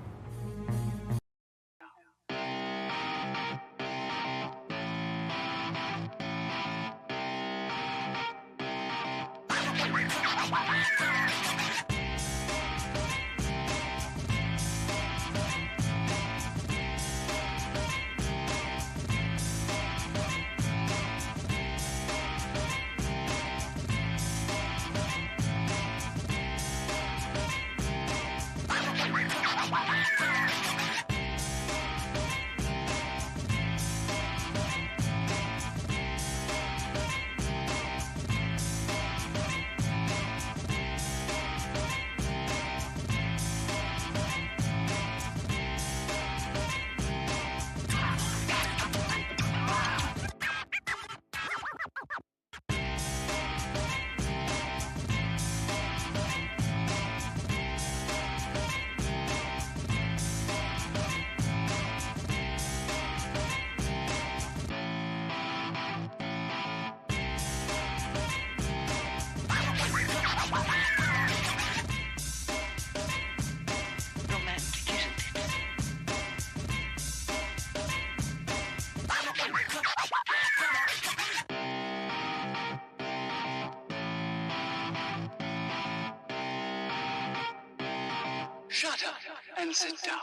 and sit down.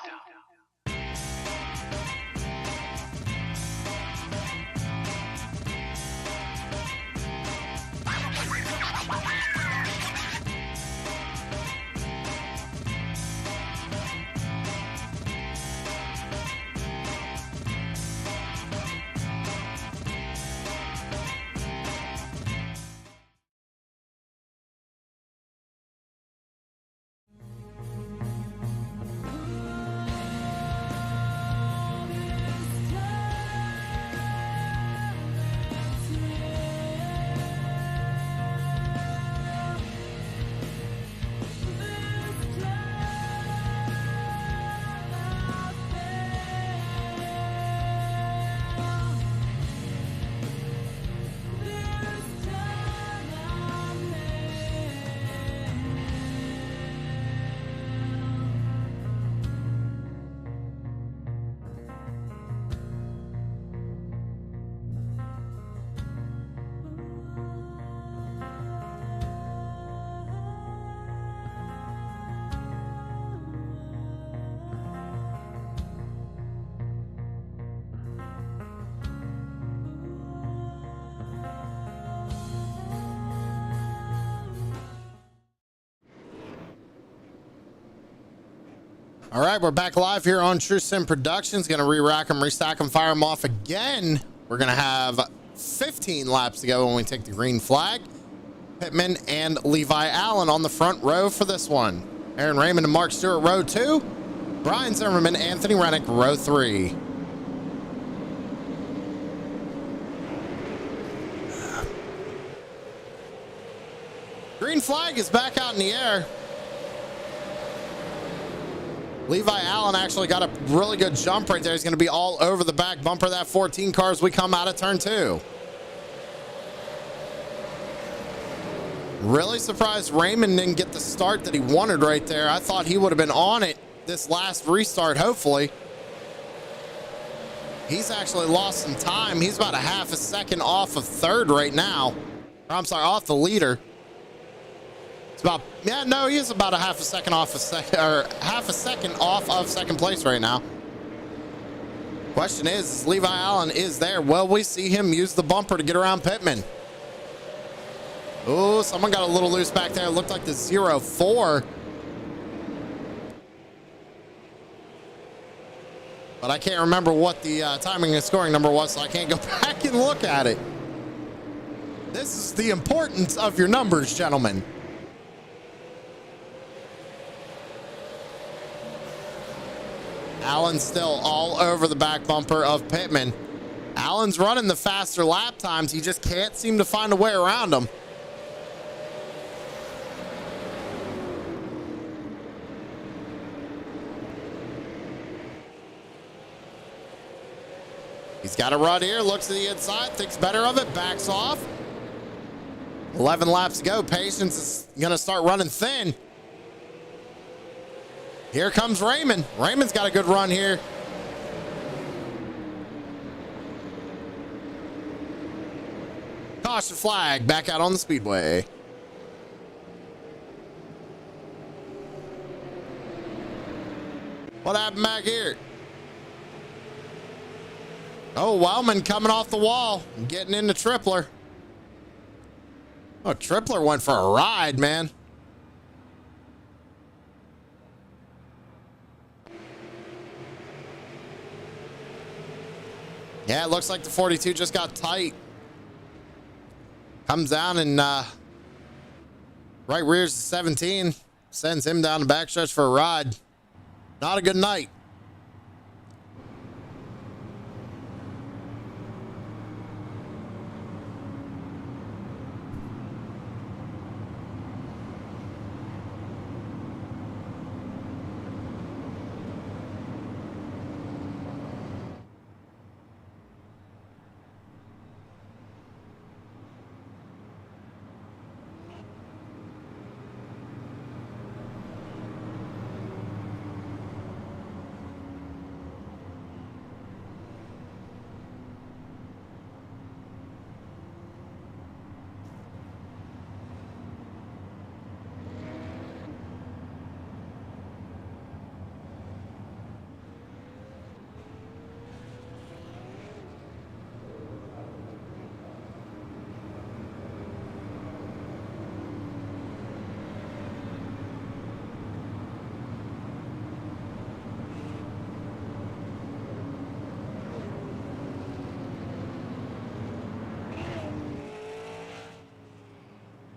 All right, we're back live here on True Sim Productions. Going to re-rack them, restack them, fire them off again. We're going to have 15 laps to go when we take the green flag. Pittman and Levi Allen on the front row for this one. Aaron Raymond and Mark Stewart, row 2. Brian Zimmerman, Anthony Rennick, row 3. Green flag is back out in the air. Levi Allen actually got a really good jump right there. He's going to be all over the back bumper of that 14 car as we come out of turn 2. Really surprised Raymond didn't get the start that he wanted right there. I thought he would have been on it this last restart, hopefully. He's actually lost some time. He's about a half a second off of third right now. Or, I'm sorry, off the leader. It's about, yeah, no, he is about a half a second off of second place right now. Question is Levi Allen is there. Will we see him use the bumper to get around Pittman? Oh, someone got a little loose back there. It looked like the 0-4. But I can't remember what the timing and scoring number was, so I can't go back and look at it. This is the importance of your numbers, gentlemen. Allen's still all over the back bumper of Pittman. Allen's running the faster lap times. He just can't seem to find a way around him. He's got a run here, looks to the inside, thinks better of it, backs off. 11 laps to go. Patience is going to start running thin. Here comes Raymond. Raymond's got a good run here. Caution flag back out on the speedway. What happened back here? Oh, Wellman coming off the wall, getting into Tripler. Oh, Tripler went for a ride, man. Yeah, it looks like the 42 just got tight. Comes down and right rears the 17. Sends him down the backstretch for a ride. Not a good night.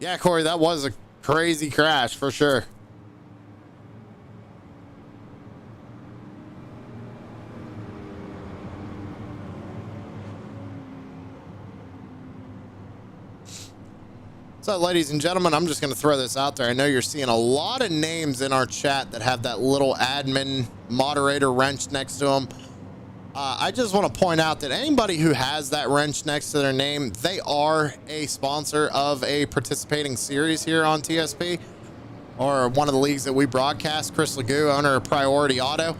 Yeah, Corey, that was a crazy crash for sure. So, ladies and gentlemen, I'm just going to throw this out there. I know you're seeing a lot of names in our chat that have that little admin moderator wrench next to them. I just want to point out that anybody who has that wrench next to their name, they are a sponsor of a participating series here on TSP, or one of the leagues that we broadcast. Chris Legou, owner of Priority Auto.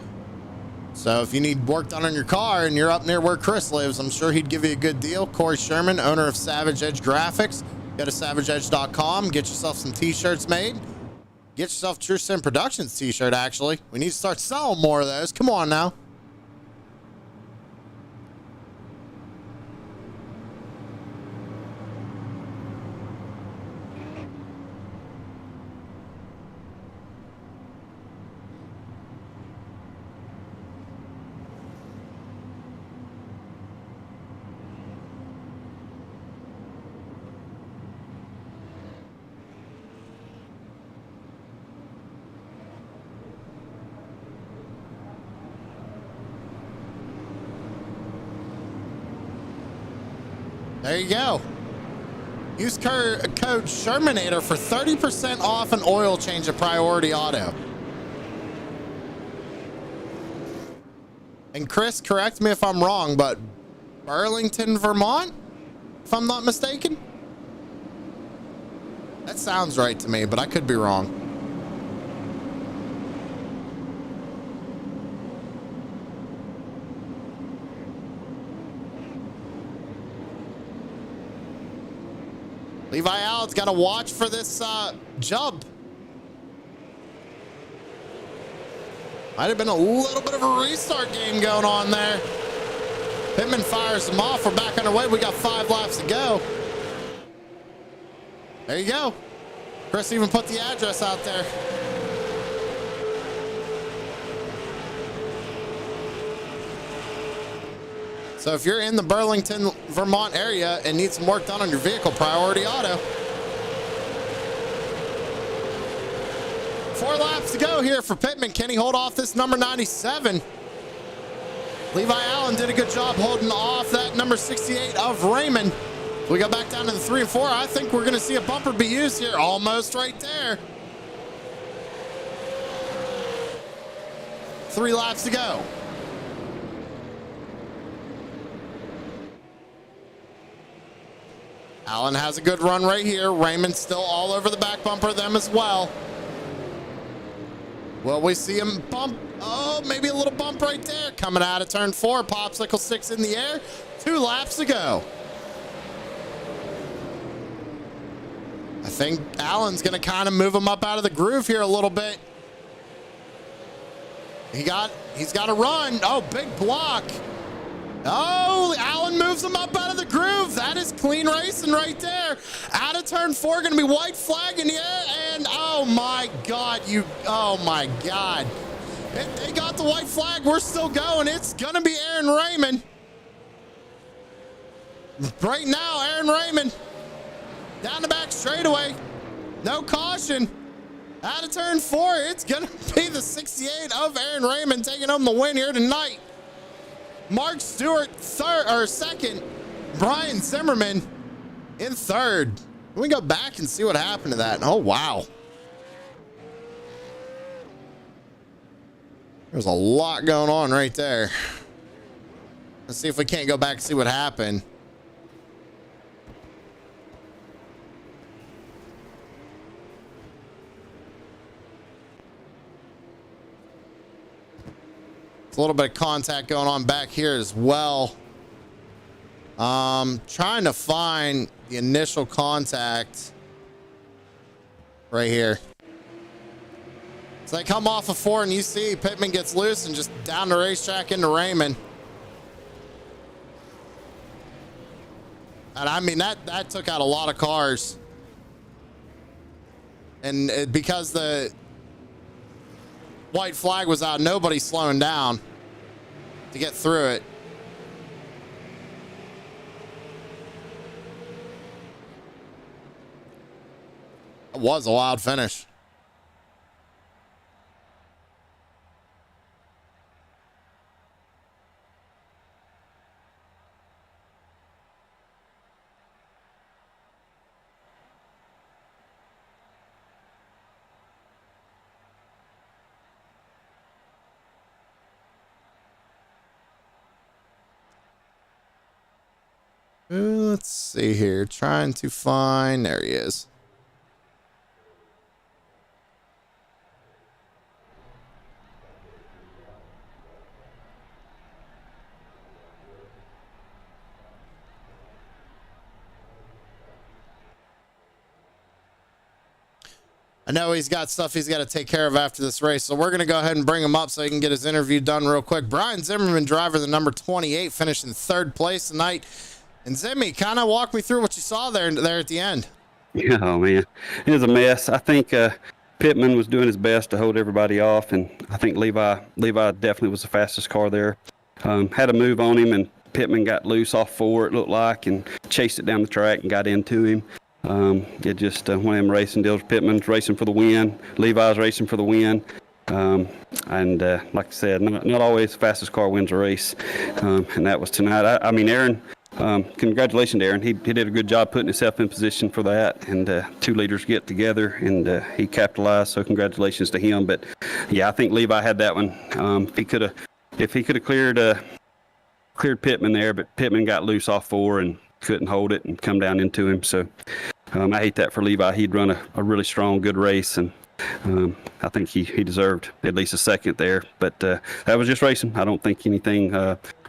So if you need work done on your car and you're up near where Chris lives, I'm sure he'd give you a good deal. Corey Sherman, owner of Savage Edge Graphics. Go to savageedge.com, get yourself some t-shirts made. Get yourself a True Sim Productions t-shirt, actually. We need to start selling more of those. Come on now. There you go. Use code Shermanator for 30% off an oil change at Priority Auto. And Chris, correct me if I'm wrong, but Burlington, Vermont, if I'm not mistaken? That sounds right to me, but I could be wrong. Levi Allen's got to watch for this jump. Might have been a little bit of a restart game going on there. Pittman fires him off. We're back underway. We got 5 laps to go. There you go. Chris even put the address out there. So if you're in the Burlington, Vermont area and need some work done on your vehicle, Priority Auto. 4 laps to go here for Pittman. Can he hold off this number 97? Levi Allen did a good job holding off that number 68 of Raymond. We go back down to the 3 and 4. I think we're going to see a bumper be used here. Almost right there. 3 laps to go. Allen has a good run right here. Raymond still all over the back bumper of them as well. Will we see him bump? Oh, maybe a little bump right there. Coming out of turn 4. Popsicle 6 in the air. 2 laps to go. I think Allen's going to kind of move him up out of the groove here a little bit. He's got to run. Oh, big block. Oh, Allen moves him up out of the groove. That is clean racing right there. Out of turn 4, going to be white flag in the air. And oh my God, oh my God. They got the white flag. We're still going. It's going to be Aaron Raymond. Right now, Aaron Raymond. Down the back straightaway. No caution. Out of turn 4, it's going to be the 68 of Aaron Raymond taking home the win here tonight. Mark Stewart second. Brian Zimmerman in third. Let me go back and see what happened to that. Oh, wow. There's a lot going on right there. Let's see if we can't go back and see what happened. A little bit of contact going on back here as well. Trying to find the initial contact right here. So they come off of 4 and you see Pittman gets loose and just down the racetrack into Raymond. And I mean, that took out a lot of cars. And because the white flag was out, nobody's slowing down to get through it. was a wild finish. Let's see here. Trying to find. There he is. I know he's got stuff he's got to take care of after this race, so we're going to go ahead and bring him up so he can get his interview done real quick. Brian Zimmerman, driver, the number 28, finished in third place tonight. And Zimmy, kind of walk me through what you saw there at the end. Yeah, oh man, it was a mess. I think Pittman was doing his best to hold everybody off, and I think Levi definitely was the fastest car there. Had a move on him, and Pittman got loose off 4, it looked like, and chased it down the track and got into him. It just one of them racing deals. Pittman's racing for the win. Levi's racing for the win. And like I said, not always the fastest car wins a race. And that was tonight. I mean, Aaron, congratulations, Aaron. He did a good job putting himself in position for that. And 2 leaders get together, and he capitalized. So congratulations to him. But yeah, I think Levi had that one. If he could have cleared Pittman there, but Pittman got loose off 4 and couldn't hold it and come down into him. So I hate that for Levi. He'd run a really strong, good race, and I think he deserved at least a second there. But that was just racing. I don't think anything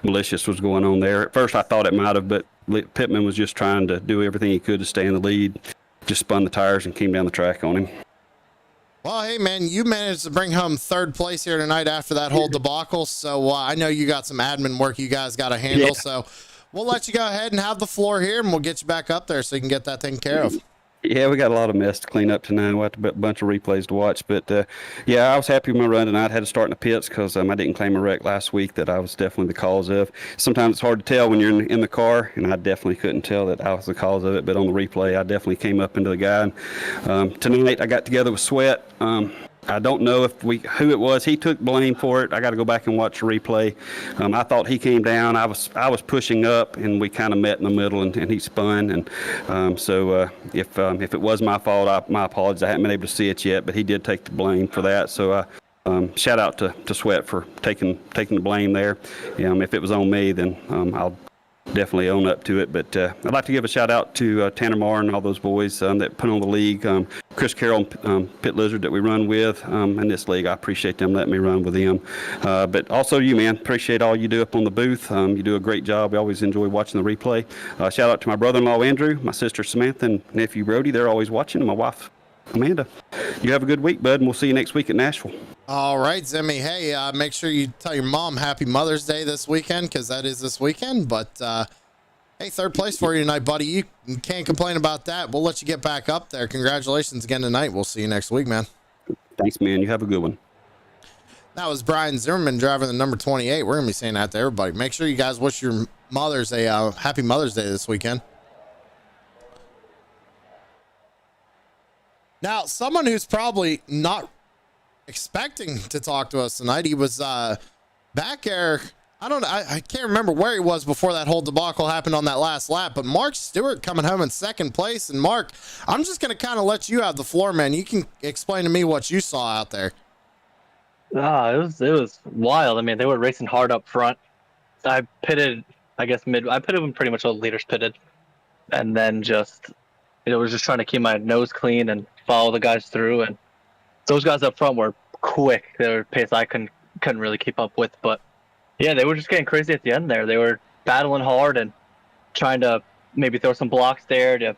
malicious was going on there. At first I thought it might have, but Pittman was just trying to do everything he could to stay in the lead. Just spun the tires and came down the track on him. Well, hey, man, you managed to bring home third place here tonight after that whole debacle. So I know you got some admin work you guys got to handle. Yeah. So we'll let you go ahead and have the floor here, and we'll get you back up there so you can get that taken care of. Yeah, we got a lot of mess to clean up tonight. We have a bunch of replays to watch. But, yeah, I was happy with my run tonight. I had to start in the pits because I didn't claim a wreck last week that I was definitely the cause of. Sometimes it's hard to tell when you're in the car, and I definitely couldn't tell that I was the cause of it. But on the replay, I definitely came up into the guy. Tonight, I got together with Sweat. I don't know who it was. He took blame for it. I got to go back and watch the replay. I thought he came down. I was pushing up, and we kind of met in the middle, and he spun. And so if it was my fault, my apologies. I haven't been able to see it yet, but he did take the blame for that. So shout out to Sweat for taking the blame there. If it was on me, then I'll definitely own up to it. But I'd like to give a shout out to Tanner Marr and all those boys that put on the league. Chris Carroll, Pit Lizard that we run with in this league. I appreciate them letting me run with them. But also you, man, appreciate all you do up on the booth. You do a great job. We always enjoy watching the replay. Shout out to my brother-in-law Andrew, my sister Samantha, and nephew Brody. They're always watching, and my wife Amanda. You have a good week, bud, and we'll see you next week at Nashville. All right, Zimmy. Hey, make sure you tell your mom Happy Mother's Day this weekend, because that is this weekend. But hey, third place for you tonight, buddy. You can't complain about that. We'll let you get back up there. Congratulations again tonight. We'll see you next week, man. Thanks, man. You have a good one. That was Brian Zimmerman driving the number 28. We're going to be saying that to everybody. Make sure you guys wish your mothers a Happy Mother's Day this weekend. Now, someone who's probably not expecting to talk to us tonight, he was back there. I can't remember where he was before that whole debacle happened on that last lap, but Mark Stewart coming home in second place. And Mark, I'm just going to kind of let you have the floor, man. You can explain to me what you saw out there. It was wild. I mean, they were racing hard up front. I pitted, I pitted when pretty much all the leaders pitted, and then was just trying to keep my nose clean and follow the guys through. And those guys up front were quick. They were pace I couldn't really keep up with, but yeah, they were just getting crazy at the end there. They were battling hard and trying to maybe throw some blocks there to,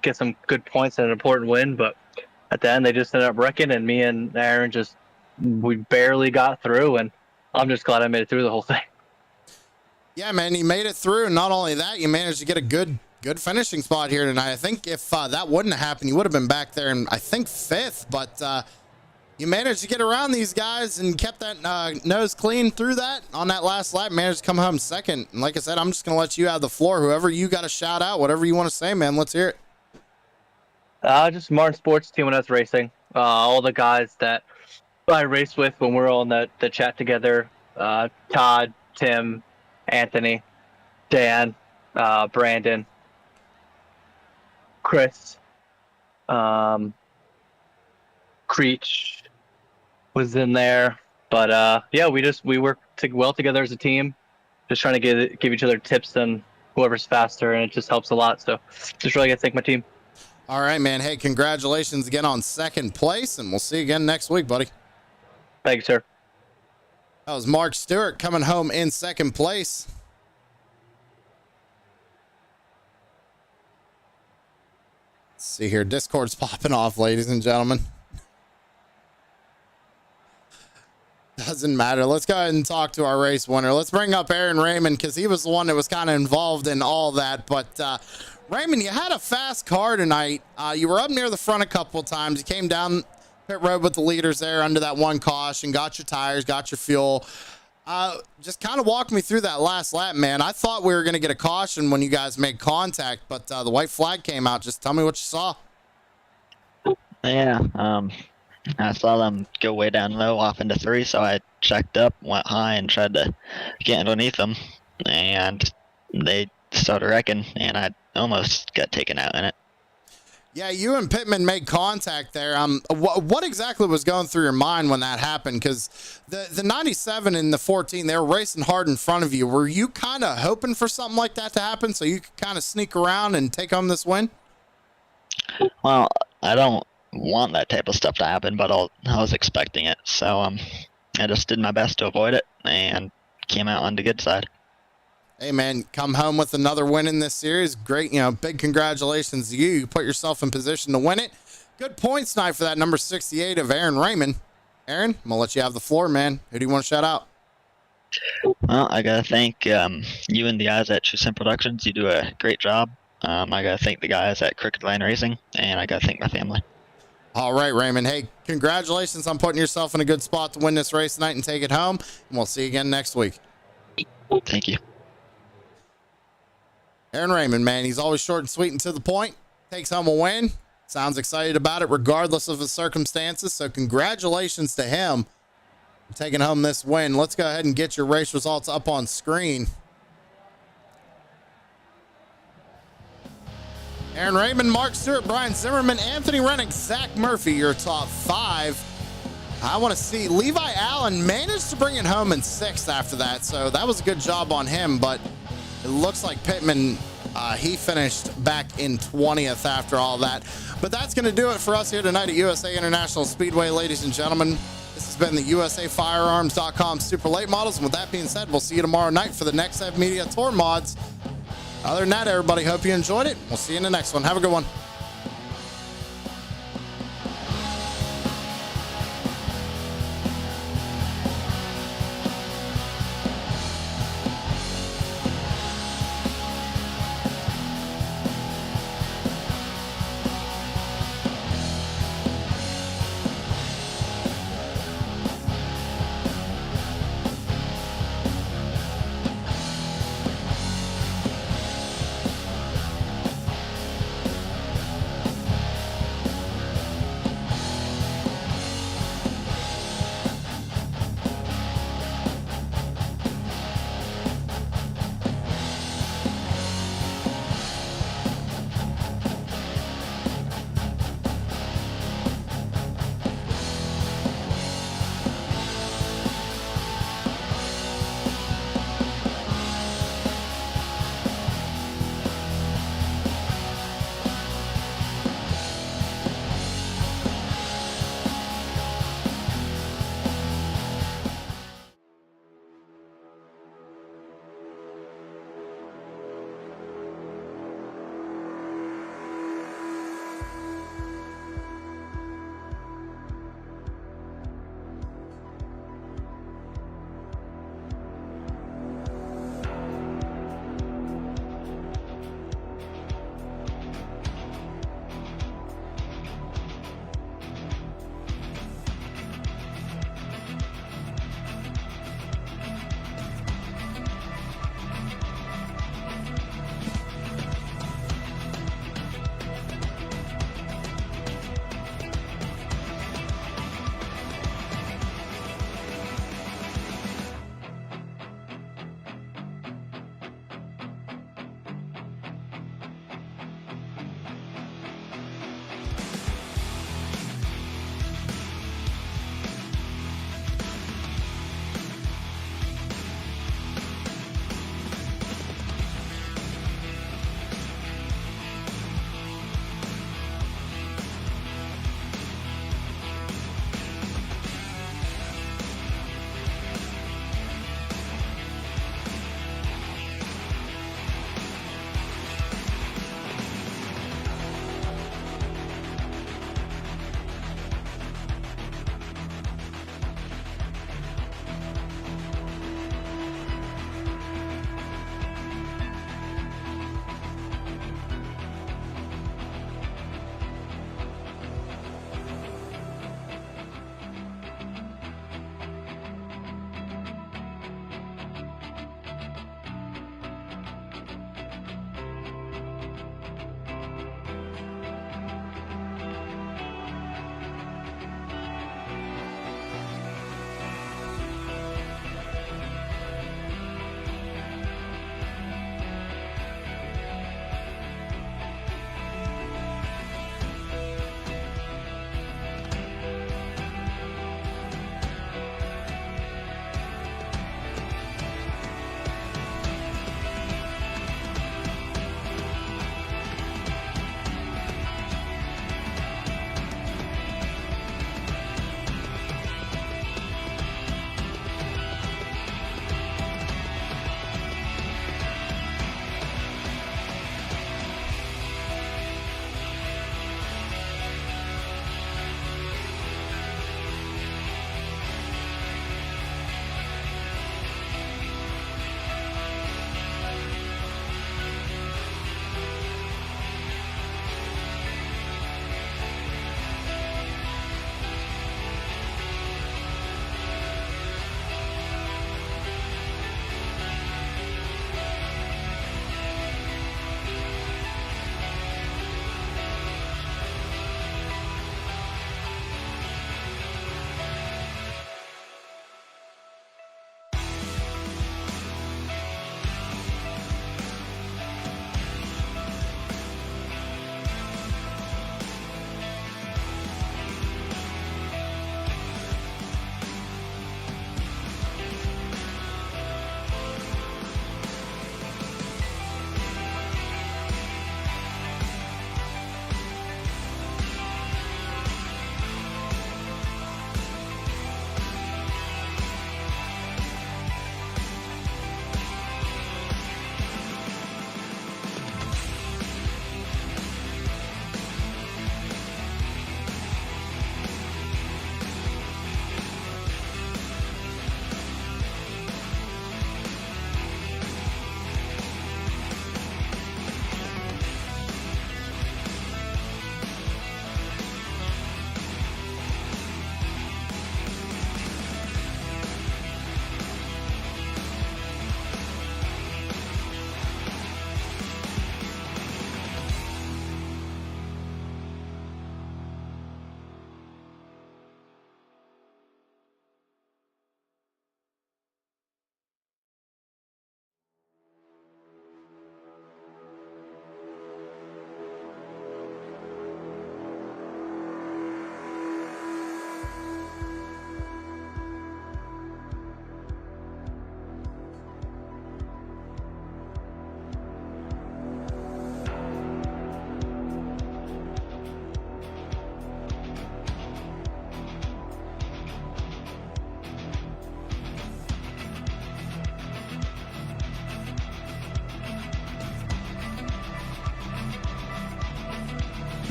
get some good points and an important win. But at the end, they just ended up wrecking, and me and Aaron we barely got through, and I'm just glad I made it through the whole thing. Yeah, man, you made it through, and not only that, you managed to get a good finishing spot here tonight. I think if that wouldn't have happened, you would have been back there in, I think, 5th, but you managed to get around these guys and kept that nose clean through that on that last lap, managed to come home second. And like I said, I'm just going to let you have the floor. Whoever you got to shout out, whatever you want to say, man, let's hear it. Just Martin Sports team when I was racing. All the guys that I raced with when we were all in the chat together. Todd, Tim, Anthony, Dan, Brandon, Chris, Creech was in there. But yeah, we work well together as a team, just trying to give each other tips on whoever's faster, and it just helps a lot. So just really got to thank my team. All right, man. Hey, congratulations again on second place, and we'll see you again next week, buddy. Thank you, sir. That was Mark Stewart coming home in second place. Let's see here. Discord's popping off, ladies and gentlemen. Doesn't matter. Let's go ahead and talk to our race winner. Let's bring up Aaron Raymond because he was the one that was kind of involved in all that. But Raymond, you had a fast car tonight. You were up near the front a couple of times. You came down pit road with the leaders there under that one caution, got your tires, got your fuel. Just kind of walk me through that last lap, man. I thought we were going to get a caution when you guys made contact, but the white flag came out. Just tell me what you saw. Yeah, I saw them go way down low off into 3, so I checked up, went high, and tried to get underneath them, and they started wrecking, and I almost got taken out in it. Yeah, you and Pittman made contact there. What exactly was going through your mind when that happened? Because the 97 and the 14, they were racing hard in front of you. Were you kind of hoping for something like that to happen so you could kind of sneak around and take home this win? Well, I don't want that type of stuff to happen, but I was expecting it. So I just did my best to avoid it and came out on the good side. Hey, man, come home with another win in this series. Great, big congratulations to you. You put yourself in position to win it. Good points tonight for that number 68 of Aaron Raymond. Aaron, I'm going to let you have the floor, man. Who do you want to shout out? Well, I got to thank you and the guys at True Sim Productions. You do a great job. I got to thank the guys at Crooked Line Racing, and I got to thank my family. All right, Raymond. Hey, congratulations on putting yourself in a good spot to win this race tonight and take it home. And we'll see you again next week. Thank you. Aaron Raymond, man, he's always short and sweet and to the point. Takes home a win. Sounds excited about it regardless of the circumstances. So congratulations to him for taking home this win. Let's go ahead and get your race results up on screen. Aaron Raymond, Mark Stewart, Brian Zimmerman, Anthony Rennick, Zach Murphy, your top 5. I want to see Levi Allen managed to bring it home in 6th after that. So that was a good job on him, but it looks like Pittman, he finished back in 20th after all that. But that's going to do it for us here tonight at USA International Speedway, ladies and gentlemen. This has been the USAFirearms.com Super Late Models. And with that being said, we'll see you tomorrow night for the Next Ed Media Tour mods. Other than that, everybody, hope you enjoyed it. We'll see you in the next one. Have a good one.